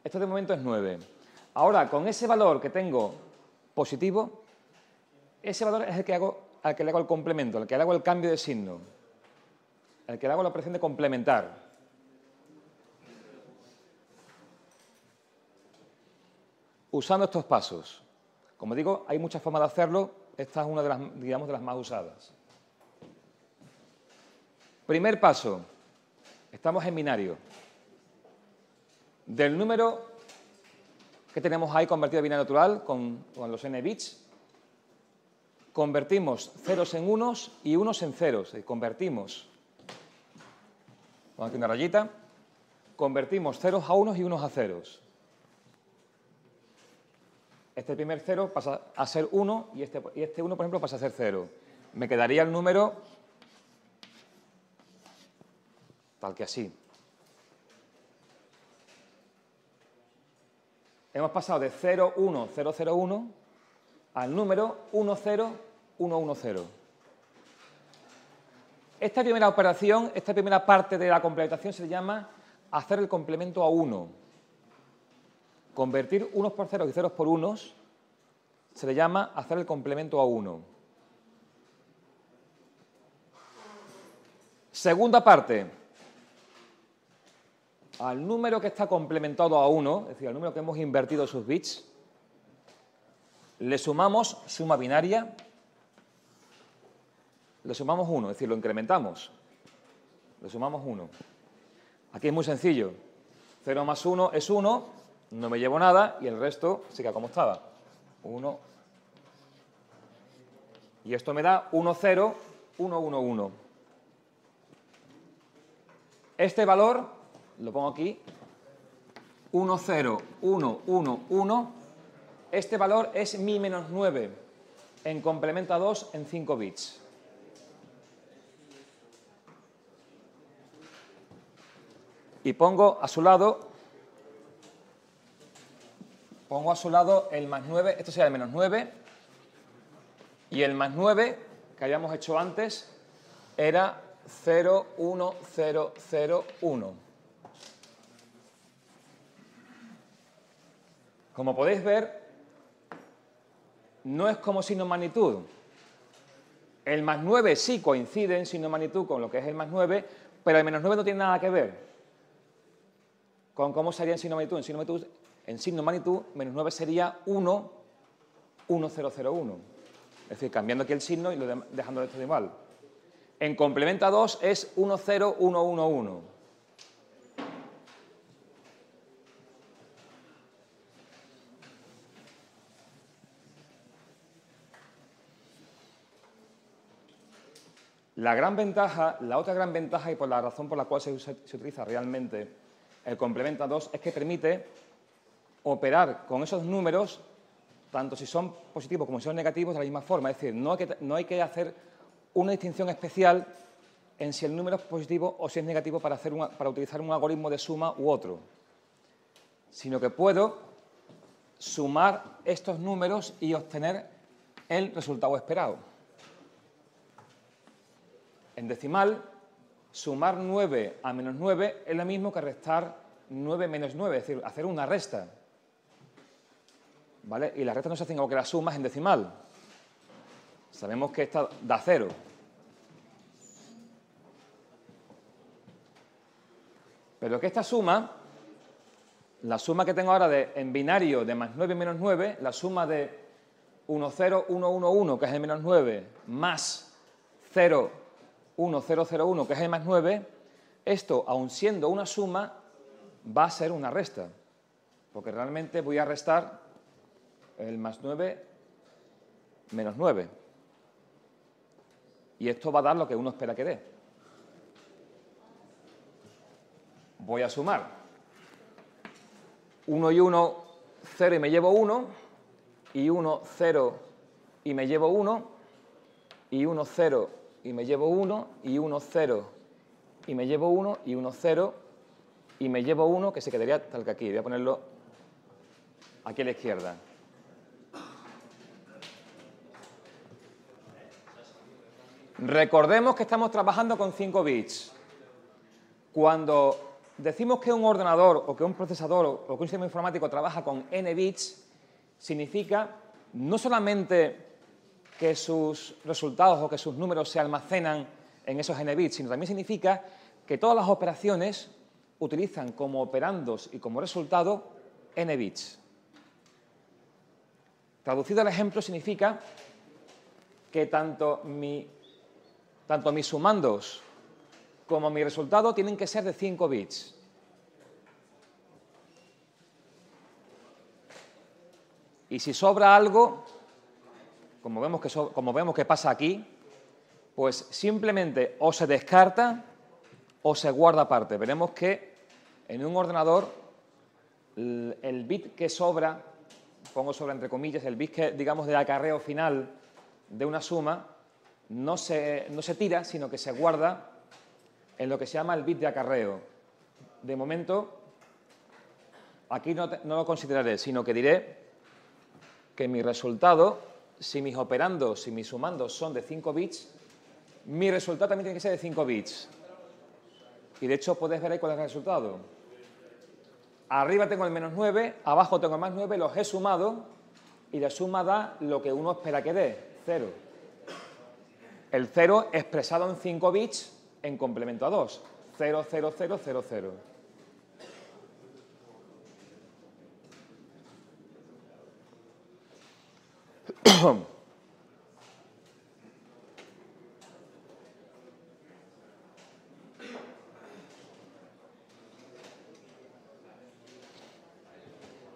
Esto de momento es 9. Ahora, con ese valor que tengo positivo, ese valor es el que al que le hago el complemento, al que le hago el cambio de signo, al que le hago la operación de complementar. Usando estos pasos. Como digo, hay muchas formas de hacerlo. Esta es una de las, digamos, de las más usadas. Primer paso. Estamos en binario. Del número que tenemos ahí convertido a binario natural con los n bits, convertimos ceros en unos y unos en ceros. Convertimos, pongo aquí una rayita, convertimos ceros a unos y unos a ceros. Este primer cero pasa a ser 1 y este 1, por ejemplo, pasa a ser 0. Me quedaría el número tal que así. Hemos pasado de 0, 1, 0, 0, 1 al número 1, 0, 1, 1, 0. Esta primera operación, esta primera parte de la complementación se llama hacer el complemento a 1. Convertir unos por ceros y ceros por unos se le llama hacer el complemento a 1. Segunda parte. Al número que está complementado a 1, es decir, al número que hemos invertido sus bits, le sumamos suma binaria, le sumamos 1, es decir, lo incrementamos, le sumamos 1. Aquí es muy sencillo. 0 más 1 es 1, no me llevo nada y el resto se queda como estaba. 1. Y esto me da 1, 0, 1, 1, 1. Este valor, lo pongo aquí, 1, 0, 1, 1, 1. Este valor es mi menos 9 en complemento a 2 en 5 bits. Y pongo a su lado el más 9, esto sería el menos 9, y el más 9 que habíamos hecho antes era 0, 1, 0, 0, 1. Como podéis ver, no es como signo magnitud. El más 9 sí coincide en signo magnitud con lo que es el más 9, pero el menos 9 no tiene nada que ver con cómo sería en signo magnitud. En signo magnitud, menos 9 sería 1, 1, 0, 0, 1. Es decir, cambiando aquí el signo y dejando esto de igual. En complemento a 2 es 1, 0, 1, 1, 1. La otra gran ventaja y por la razón por la cual se utiliza realmente el complemento a 2 es que permite operar con esos números, tanto si son positivos como si son negativos, de la misma forma. Es decir, no hay que hacer una distinción especial en si el número es positivo o si es negativo para utilizar un algoritmo de suma u otro, sino que puedo sumar estos números y obtener el resultado esperado. En decimal, sumar 9 a menos 9 es lo mismo que restar 9 menos 9, es decir, hacer una resta. ¿Vale? Y las restas no se hacen como que las sumas en decimal. Sabemos que esta da 0. Pero que esta suma, la suma que tengo ahora en binario de más 9 menos 9, la suma de 1, 0, 1, 1, 1, que es el menos 9, más 0, 1, 0, 0, 1, que es el más 9, esto, aun siendo una suma, va a ser una resta. Porque realmente voy a restar el más 9 menos 9. Y esto va a dar lo que uno espera que dé. Voy a sumar. 1 y 1, 0 y me llevo 1. Y 1, 0 y me llevo 1. Y 1, 0 y me llevo 1. Y 1, 0 y me llevo 1. Y 1, 0 y me llevo 1, que se quedaría tal que aquí. Voy a ponerlo aquí a la izquierda. Recordemos que estamos trabajando con 5 bits. Cuando decimos que un ordenador o que un procesador o que un sistema informático trabaja con n bits, significa no solamente que sus resultados o que sus números se almacenan en esos n bits, sino también significa que todas las operaciones utilizan como operandos y como resultado n bits. Traducido al ejemplo significa que tanto mis sumandos como mi resultado tienen que ser de 5 bits. Y si sobra algo, como vemos que pasa aquí, pues simplemente o se descarta o se guarda aparte. Veremos que en un ordenador el bit que sobra, pongo sobra entre comillas, el bit que, digamos, de acarreo final de una suma, no se tira, sino que se guarda en lo que se llama el bit de acarreo. De momento, aquí no lo consideraré, sino que diré que mi resultado, si mis operandos, si mis sumandos son de 5 bits, mi resultado también tiene que ser de 5 bits. Y de hecho, podéis ver ahí cuál es el resultado. Arriba tengo el menos 9, abajo tengo el más 9, los he sumado y la suma da lo que uno espera que dé, 0. El 0 expresado en 5 bits en complemento a 2. 0, 0, 0, 0, 0.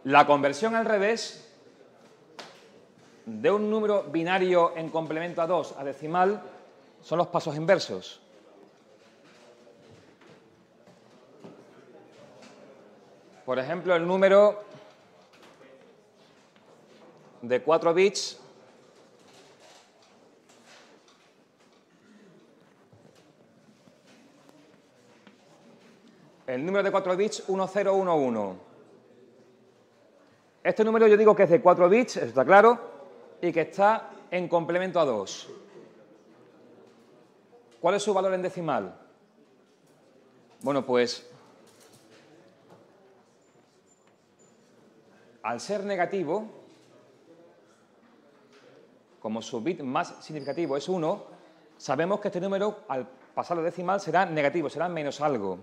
La conversión al revés de un número binario en complemento a 2 a decimal son los pasos inversos. Por ejemplo, el número de 4 bits el número de 4 bits 1011. Este número yo digo que es de 4 bits, eso está claro, y que está en complemento a 2. ¿Cuál es su valor en decimal? Bueno, pues al ser negativo, como su bit más significativo es 1, sabemos que este número, al pasarlo a decimal, será negativo, será menos algo.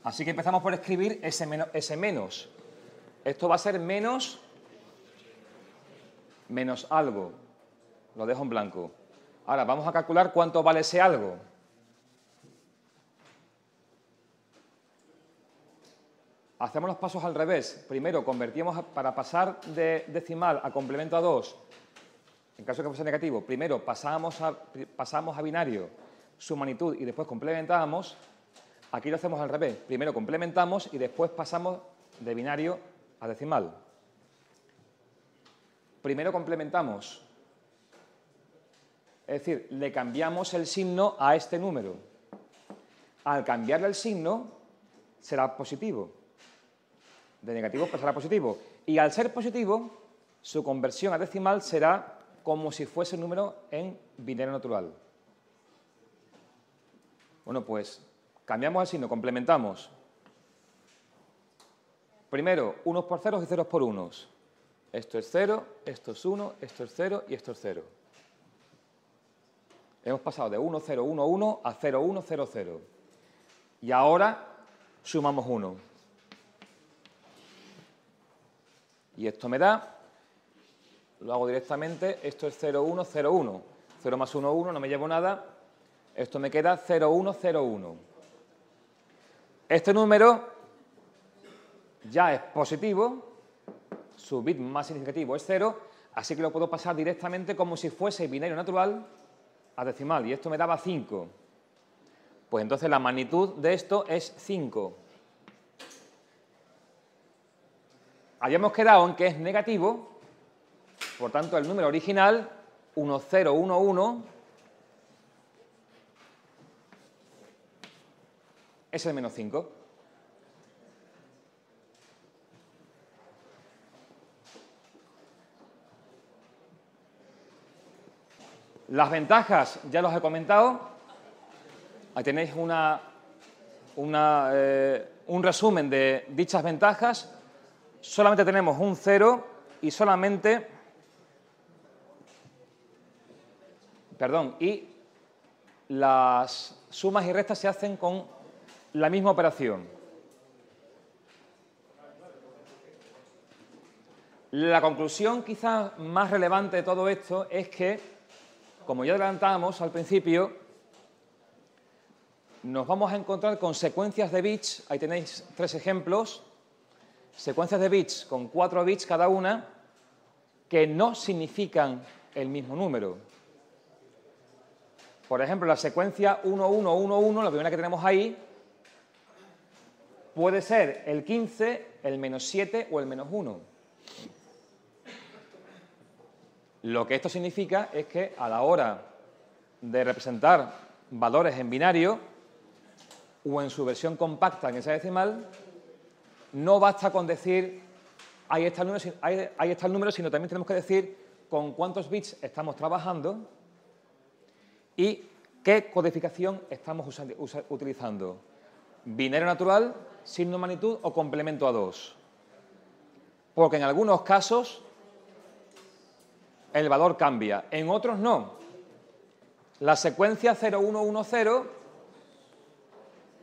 Así que empezamos por escribir ese menos. Esto va a ser menos algo. Lo dejo en blanco. Ahora, vamos a calcular cuánto vale ese algo. Hacemos los pasos al revés. Primero convertimos, para pasar de decimal a complemento a 2, en caso de que fuese negativo, primero pasamos a binario su magnitud y después complementamos. Aquí lo hacemos al revés. Primero complementamos y después pasamos de binario a decimal. Primero complementamos. Es decir, le cambiamos el signo a este número. Al cambiarle el signo, será positivo. De negativo pasará a positivo. Y al ser positivo, su conversión a decimal será como si fuese un número en binario natural. Bueno, pues cambiamos el signo, complementamos. Primero, unos por ceros y ceros por unos. Esto es 0, esto es 1, esto es 0 y esto es 0. Hemos pasado de 1, 0, 1, 1 a 0, 1, 0, 0. Y ahora sumamos 1. Y esto me da, lo hago directamente, esto es 0, 1, 0, 1. 0 más 1, 1, no me llevo nada. Esto me queda 0, 1, 0, 1. Este número ya es positivo, su bit más significativo es 0, así que lo puedo pasar directamente como si fuese binario natural a decimal, y esto me daba 5. Pues entonces la magnitud de esto es 5. Habíamos quedado en que es negativo, por tanto el número original, 1011, es el menos 5. Las ventajas ya los he comentado. Ahí tenéis un resumen de dichas ventajas. Solamente tenemos un 0 y solamente... Perdón, y las sumas y restas se hacen con la misma operación. La conclusión quizás más relevante de todo esto es que, como ya adelantábamos al principio, nos vamos a encontrar con secuencias de bits, ahí tenéis 3 ejemplos, secuencias de bits con 4 bits cada una, que no significan el mismo número. Por ejemplo, la secuencia 1, 1, 1, 1, la primera que tenemos ahí, puede ser el 15, el menos 7 o el menos 1. Lo que esto significa es que a la hora de representar valores en binario o en su versión compacta en hexadecimal, no basta con decir ahí está el número, sino también tenemos que decir con cuántos bits estamos trabajando y qué codificación estamos utilizando. Binario natural, signo magnitud o complemento a 2. Porque en algunos casos el valor cambia, en otros no. La secuencia 0110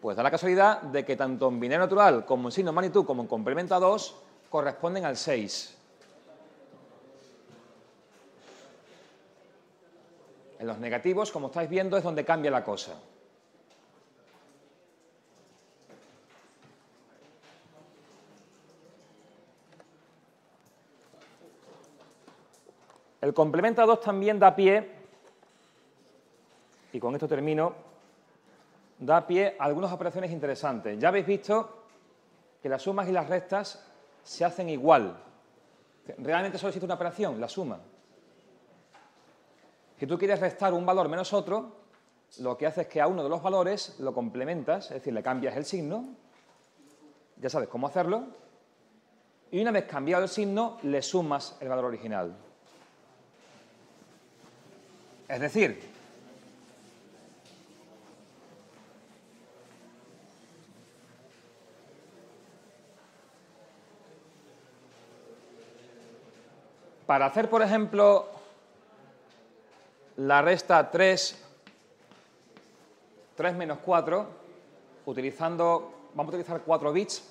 pues da la casualidad de que tanto en binario natural como en signo magnitud como en complemento a 2 corresponden al 6. En los negativos, como estáis viendo, es donde cambia la cosa. El complemento a 2 también da pie, y con esto termino, da pie a algunas operaciones interesantes. Ya habéis visto que las sumas y las restas se hacen igual. Realmente solo existe una operación, la suma. Si tú quieres restar un valor menos otro, lo que haces es que a uno de los valores lo complementas, es decir, le cambias el signo, ya sabes cómo hacerlo, y una vez cambiado el signo, le sumas el valor original. Es decir, para hacer, por ejemplo, la resta 3 menos 4, vamos a utilizar 4 bits.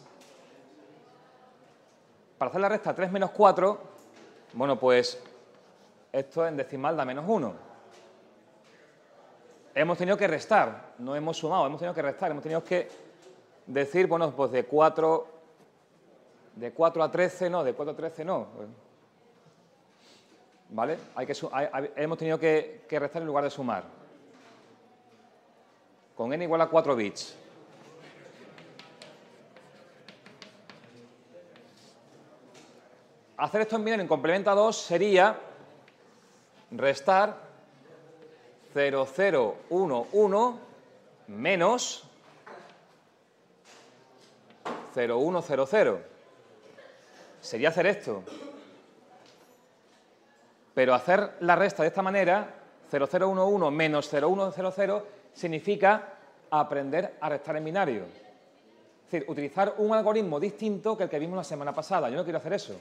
Para hacer la resta 3 menos 4, bueno, pues esto en decimal da menos 1. Hemos tenido que restar, no hemos sumado, hemos tenido que restar, hemos tenido que decir, bueno, pues de 4 a 13 no, de 4 a 13 no. ¿Vale? Hemos tenido que restar en lugar de sumar. Con n igual a 4 bits. Hacer esto en binario en complemento a 2 sería restar 0, 0, 1, 1 menos 0, 1, 0, 0. Sería hacer esto. Pero hacer la resta de esta manera, 0011 menos 0100, significa aprender a restar en binario. Es decir, utilizar un algoritmo distinto que el que vimos la semana pasada. Yo no quiero hacer eso.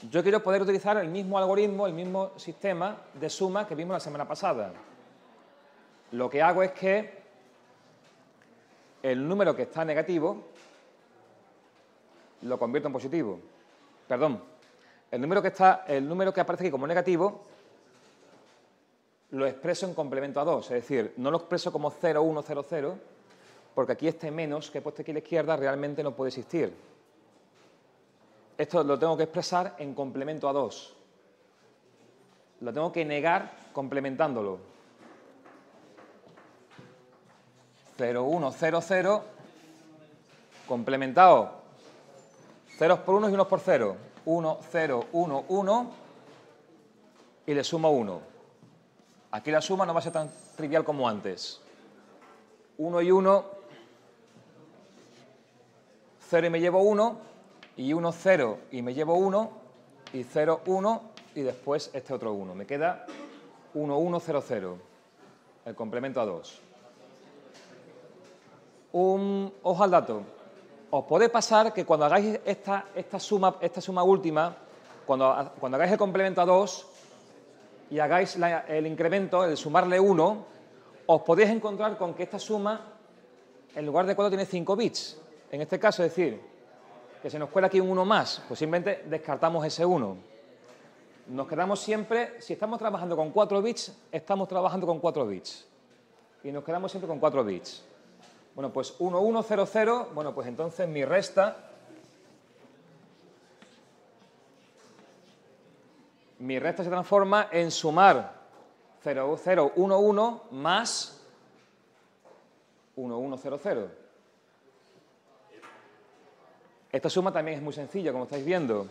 Yo quiero poder utilizar el mismo algoritmo, el mismo sistema de suma que vimos la semana pasada. Lo que hago es que el número que está negativo lo convierto en positivo. Perdón. El número que aparece aquí como negativo lo expreso en complemento a 2, es decir, no lo expreso como 0100, porque aquí este menos que he puesto aquí a la izquierda realmente no puede existir. Esto lo tengo que expresar en complemento a 2. Lo tengo que negar complementándolo. 0100 complementado ceros por 1 y unos por 0. 1, 0, 1, 1 y le sumo 1. Aquí la suma no va a ser tan trivial como antes. 1 y 1, 0 y me llevo 1, y 1, 0 y me llevo 1, y 0, 1, y después este otro 1. Me queda 1100, el complemento a 2. Ojo al dato. Os puede pasar que cuando hagáis esta suma última, cuando hagáis el complemento a 2 y hagáis el incremento, el sumarle 1, os podéis encontrar con que esta suma, en lugar de 4, tiene 5 bits. En este caso, es decir, que se nos cuela aquí un 1 más, pues simplemente descartamos ese 1. Nos quedamos siempre, si estamos trabajando con 4 bits, estamos trabajando con 4 bits. Y nos quedamos siempre con 4 bits. Bueno, pues 1100, bueno, pues entonces mi resta se transforma en sumar 0011 más 1100. Esta suma también es muy sencilla, como estáis viendo.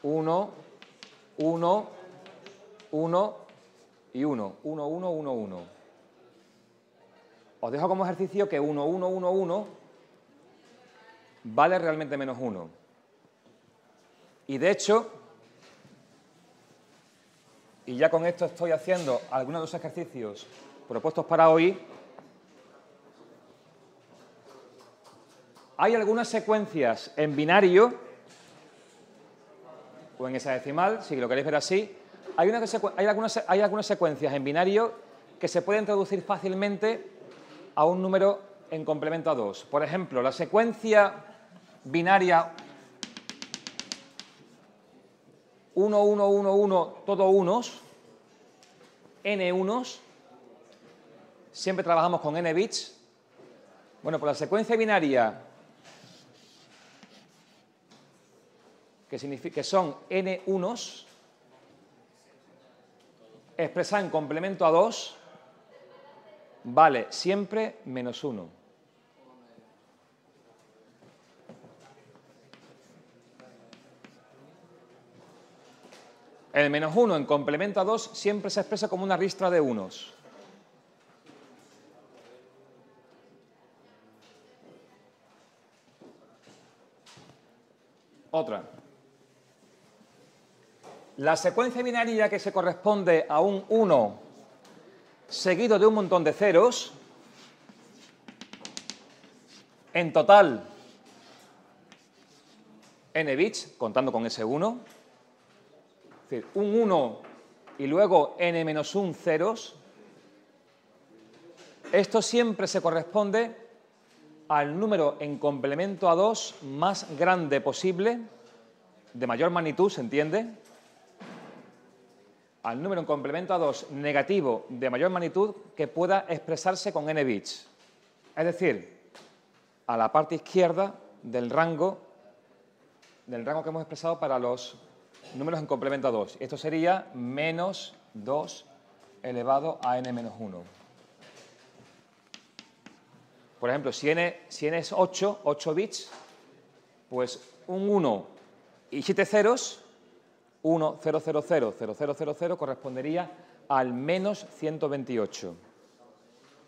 1, 1, 1 y 1. 1, 1, 1, 1. Os dejo como ejercicio que 1, 1, 1, 1 vale realmente menos 1. Y de hecho, y ya con esto estoy haciendo algunos de los ejercicios propuestos para hoy, hay algunas secuencias en binario o en hexadecimal, si lo queréis ver así, hay algunas secuencias en binario que se pueden traducir fácilmente a un número en complemento a 2. Por ejemplo, la secuencia binaria 1, 1, 1, 1, todo unos, n unos, siempre trabajamos con n bits. Bueno, pues la secuencia binaria, que son n unos, expresada en complemento a 2, vale siempre menos 1. El menos 1 en complemento a 2 siempre se expresa como una ristra de unos. Otra. La secuencia binaria que se corresponde a un 1 seguido de un montón de ceros, en total n bits, contando con ese 1, es decir, un 1 y luego n-1 ceros. Esto siempre se corresponde al número en complemento a 2 más grande posible, de mayor magnitud, ¿se entiende? Al número en complemento a 2 negativo de mayor magnitud que pueda expresarse con n bits. Es decir, a la parte izquierda del rango que hemos expresado para los números en complemento a 2. Esto sería menos 2 elevado a n menos 1. Por ejemplo, si n es 8 bits, pues un 1 y 7 ceros, 1, 0, 0, 0, 0, 0, 0, 0, correspondería al menos 128,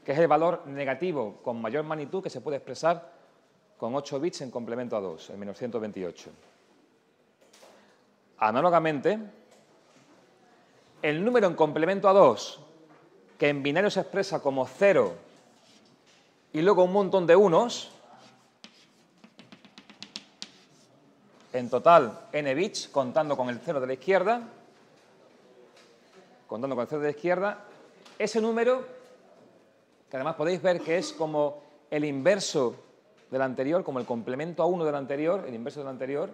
que es el valor negativo con mayor magnitud que se puede expresar con 8 bits en complemento a 2, el menos 128. Análogamente, el número en complemento a 2, que en binario se expresa como 0 y luego un montón de unos, en total n bits, contando con el 0 de la izquierda, ese número, que además podéis ver que es como el inverso del anterior, como el complemento a 1 del anterior, el inverso del anterior,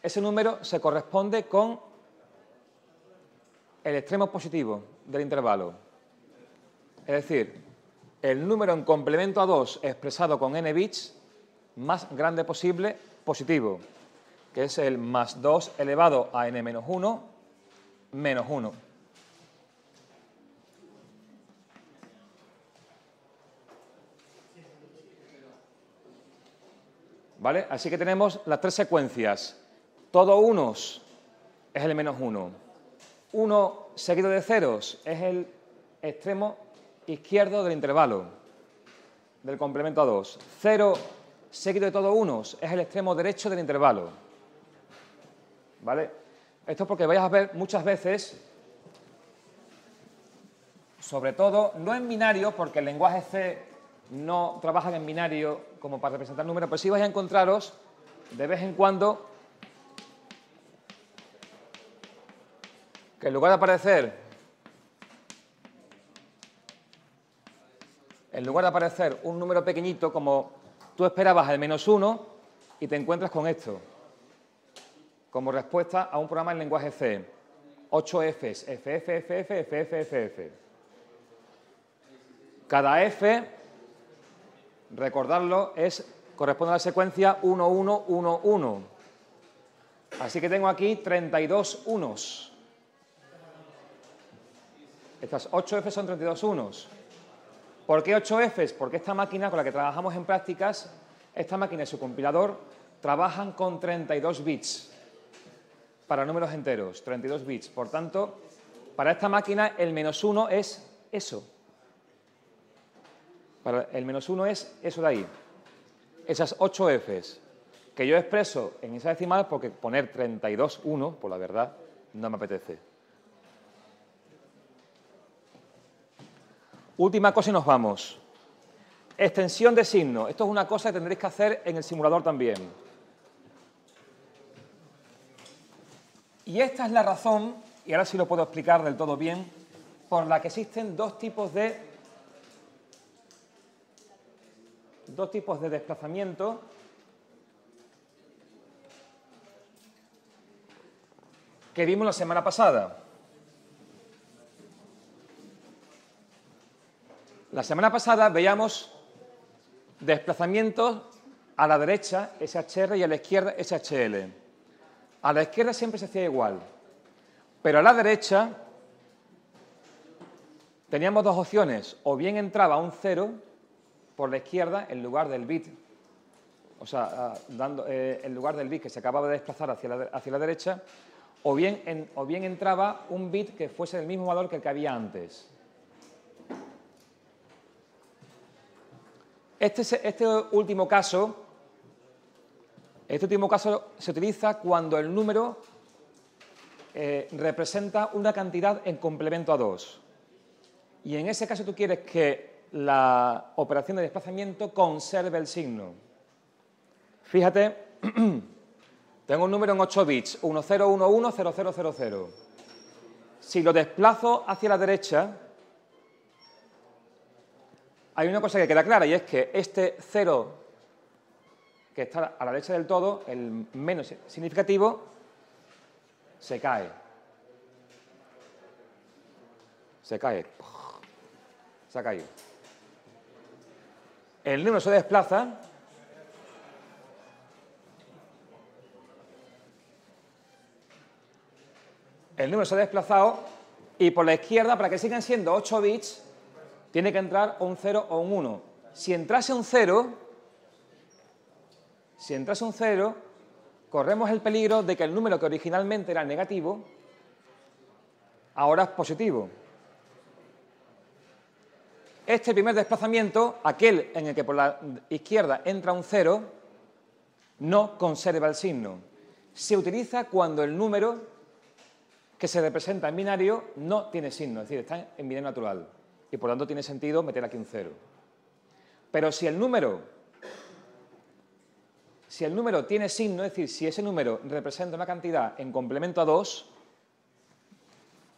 ese número se corresponde con el extremo positivo del intervalo. Es decir, el número en complemento a 2 expresado con n bits más grande posible, positivo, que es el más 2 elevado a n menos 1, menos 1. ¿Vale? Así que tenemos las tres secuencias. Todo unos es el menos 1. 1 seguido de ceros es el extremo izquierdo del intervalo, del complemento a 2. 0 seguido de todo unos es el extremo derecho del intervalo. ¿Vale? Esto es porque vais a ver muchas veces sobre todo, no en binario, porque el lenguaje C no trabaja en binario como para representar números, pero sí vais a encontraros de vez en cuando que en lugar de aparecer un número pequeñito como tú esperabas el -1 y te encuentras con esto como respuesta a un programa en lenguaje C. 8 Fs, F, F, F, F, F, F, F, F. Cada F, recordarlo, corresponde a la secuencia 1, 1, 1, 1. Así que tengo aquí 32 unos. Estas 8 Fs son 32 unos. ¿Por qué 8 Fs? Porque esta máquina con la que trabajamos en prácticas, esta máquina y su compilador trabajan con 32 bits para números enteros, 32 bits. Por tanto, para esta máquina el -1 es eso. El -1 es eso de ahí. Esas 8 Fs que yo expreso en hexadecimal porque poner 32 unos, por la verdad, no me apetece. Última cosa y nos vamos. Extensión de signo. Esto es una cosa que tendréis que hacer en el simulador también. Y esta es la razón, y ahora sí lo puedo explicar del todo bien, por la que existen dos tipos de desplazamiento que vimos la semana pasada. La semana pasada veíamos desplazamientos a la derecha, SHR, y a la izquierda, SHL. A la izquierda siempre se hacía igual, pero a la derecha teníamos dos opciones. O bien entraba un 0 por la izquierda en lugar del bit, o sea, en lugar del bit que se acababa de desplazar hacia la derecha, o bien entraba un bit que fuese del mismo valor que el que había antes. Este último caso se utiliza cuando el número representa una cantidad en complemento a 2. Y en ese caso tú quieres que la operación de desplazamiento conserve el signo. Fíjate, tengo un número en 8 bits, 10110000. Si lo desplazo hacia la derecha, hay una cosa que queda clara, y es que este 0 que está a la derecha del todo, el menos significativo, se cae. Se cae. Se ha caído. El número se desplaza. El número se ha desplazado y por la izquierda, para que sigan siendo 8 bits, tiene que entrar un 0 o un 1. Si entrase un 0, corremos el peligro de que el número que originalmente era negativo, ahora es positivo. Este primer desplazamiento, aquel en el que por la izquierda entra un 0, no conserva el signo. Se utiliza cuando el número que se representa en binario no tiene signo, es decir, está en binario natural. Y por lo tanto tiene sentido meter aquí un 0. Pero si el número tiene signo, es decir, si ese número representa una cantidad en complemento a 2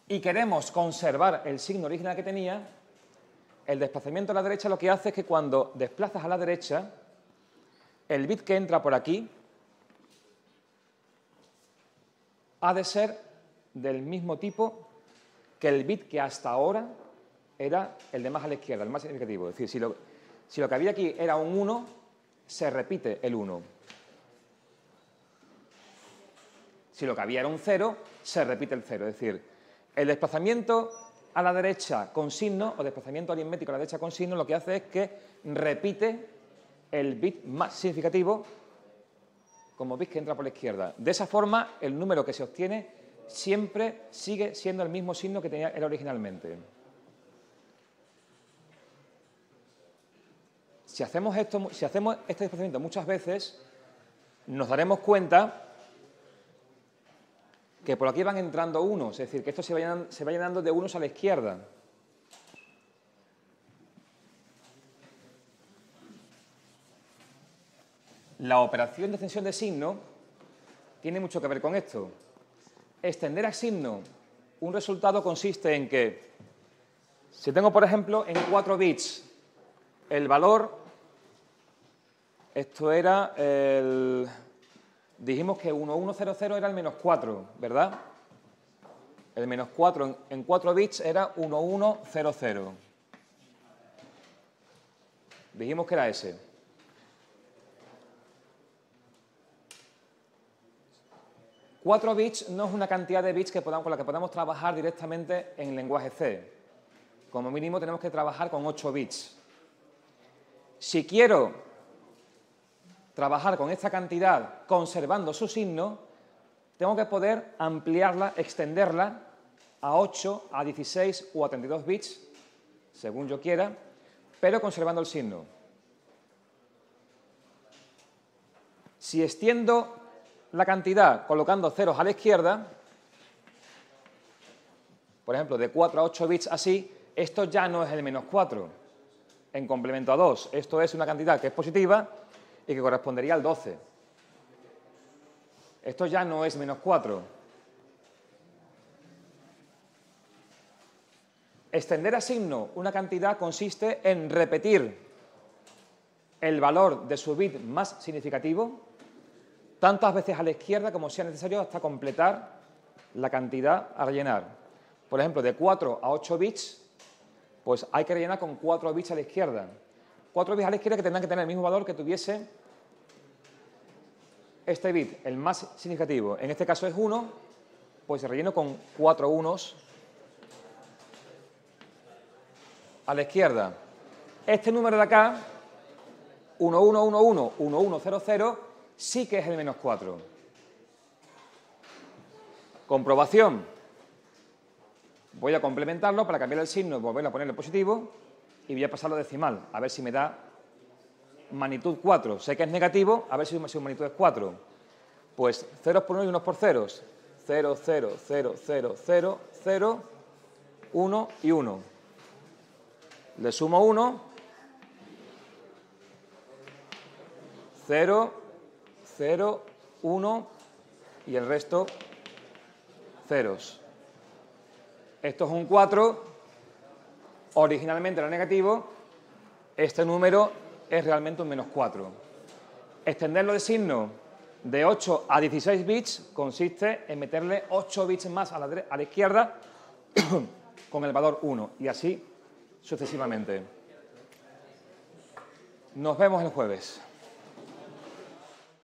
y queremos conservar el signo original que tenía, el desplazamiento a la derecha lo que hace es que cuando desplazas a la derecha, el bit que entra por aquí ha de ser del mismo tipo que el bit que hasta ahora era el de más a la izquierda, el más significativo. Es decir, si lo que había aquí era un 1, se repite el 1. Si lo que había era un 0, se repite el 0. Es decir, el desplazamiento a la derecha con signo, o desplazamiento aritmético a la derecha con signo, lo que hace es que repite el bit más significativo como bit que entra por la izquierda. De esa forma, el número que se obtiene siempre sigue siendo el mismo signo que era originalmente. Si hacemos este desplazamiento muchas veces, nos daremos cuenta que por aquí van entrando unos, es decir, que esto se va llenando de unos a la izquierda. La operación de extensión de signo tiene mucho que ver con esto. Extender a signo un resultado consiste en que, si tengo, por ejemplo, en 4 bits el valor, esto era el, dijimos que 1100 era el menos 4, ¿verdad? El menos 4 en 4 bits era 1100. Dijimos que era ese. Cuatro bits no es una cantidad de bits con la que podamos trabajar directamente en el lenguaje C. Como mínimo tenemos que trabajar con 8 bits. Si quiero trabajar con esta cantidad conservando su signo, tengo que poder ampliarla, extenderla a 8, a 16 o a 32 bits, según yo quiera, pero conservando el signo. Si extiendo la cantidad colocando ceros a la izquierda, por ejemplo, de 4 a 8 bits así, esto ya no es el menos 4. En complemento a 2, esto es una cantidad que es positiva y que correspondería al 12. Esto ya no es menos 4. Extender a signo una cantidad consiste en repetir el valor de su bit más significativo tantas veces a la izquierda como sea necesario hasta completar la cantidad a rellenar. Por ejemplo, de 4 a 8 bits, pues hay que rellenar con 4 bits a la izquierda. 4 bits a la izquierda que tendrán que tener el mismo valor que tuviese este bit, el más significativo. En este caso es 1, pues relleno con 4 unos a la izquierda. Este número de acá, 1111, 1100, sí que es el menos 4. Comprobación. Voy a complementarlo para cambiar el signo, volverlo a ponerle positivo y voy a pasarlo a decimal, a ver si me da magnitud 4. Sé que es negativo, a ver si su magnitud es 4. Pues ceros por 1 y unos por ceros. 0, 0, 0, 0, 0, 0, 1 y 1. Le sumo 1, 0, 0, 1 y el resto ceros. Esto es un 4, originalmente era negativo, este número es realmente un menos 4. Extenderlo de signo de 8 a 16 bits consiste en meterle 8 bits más a la izquierda con el valor 1 y así sucesivamente. Nos vemos el jueves.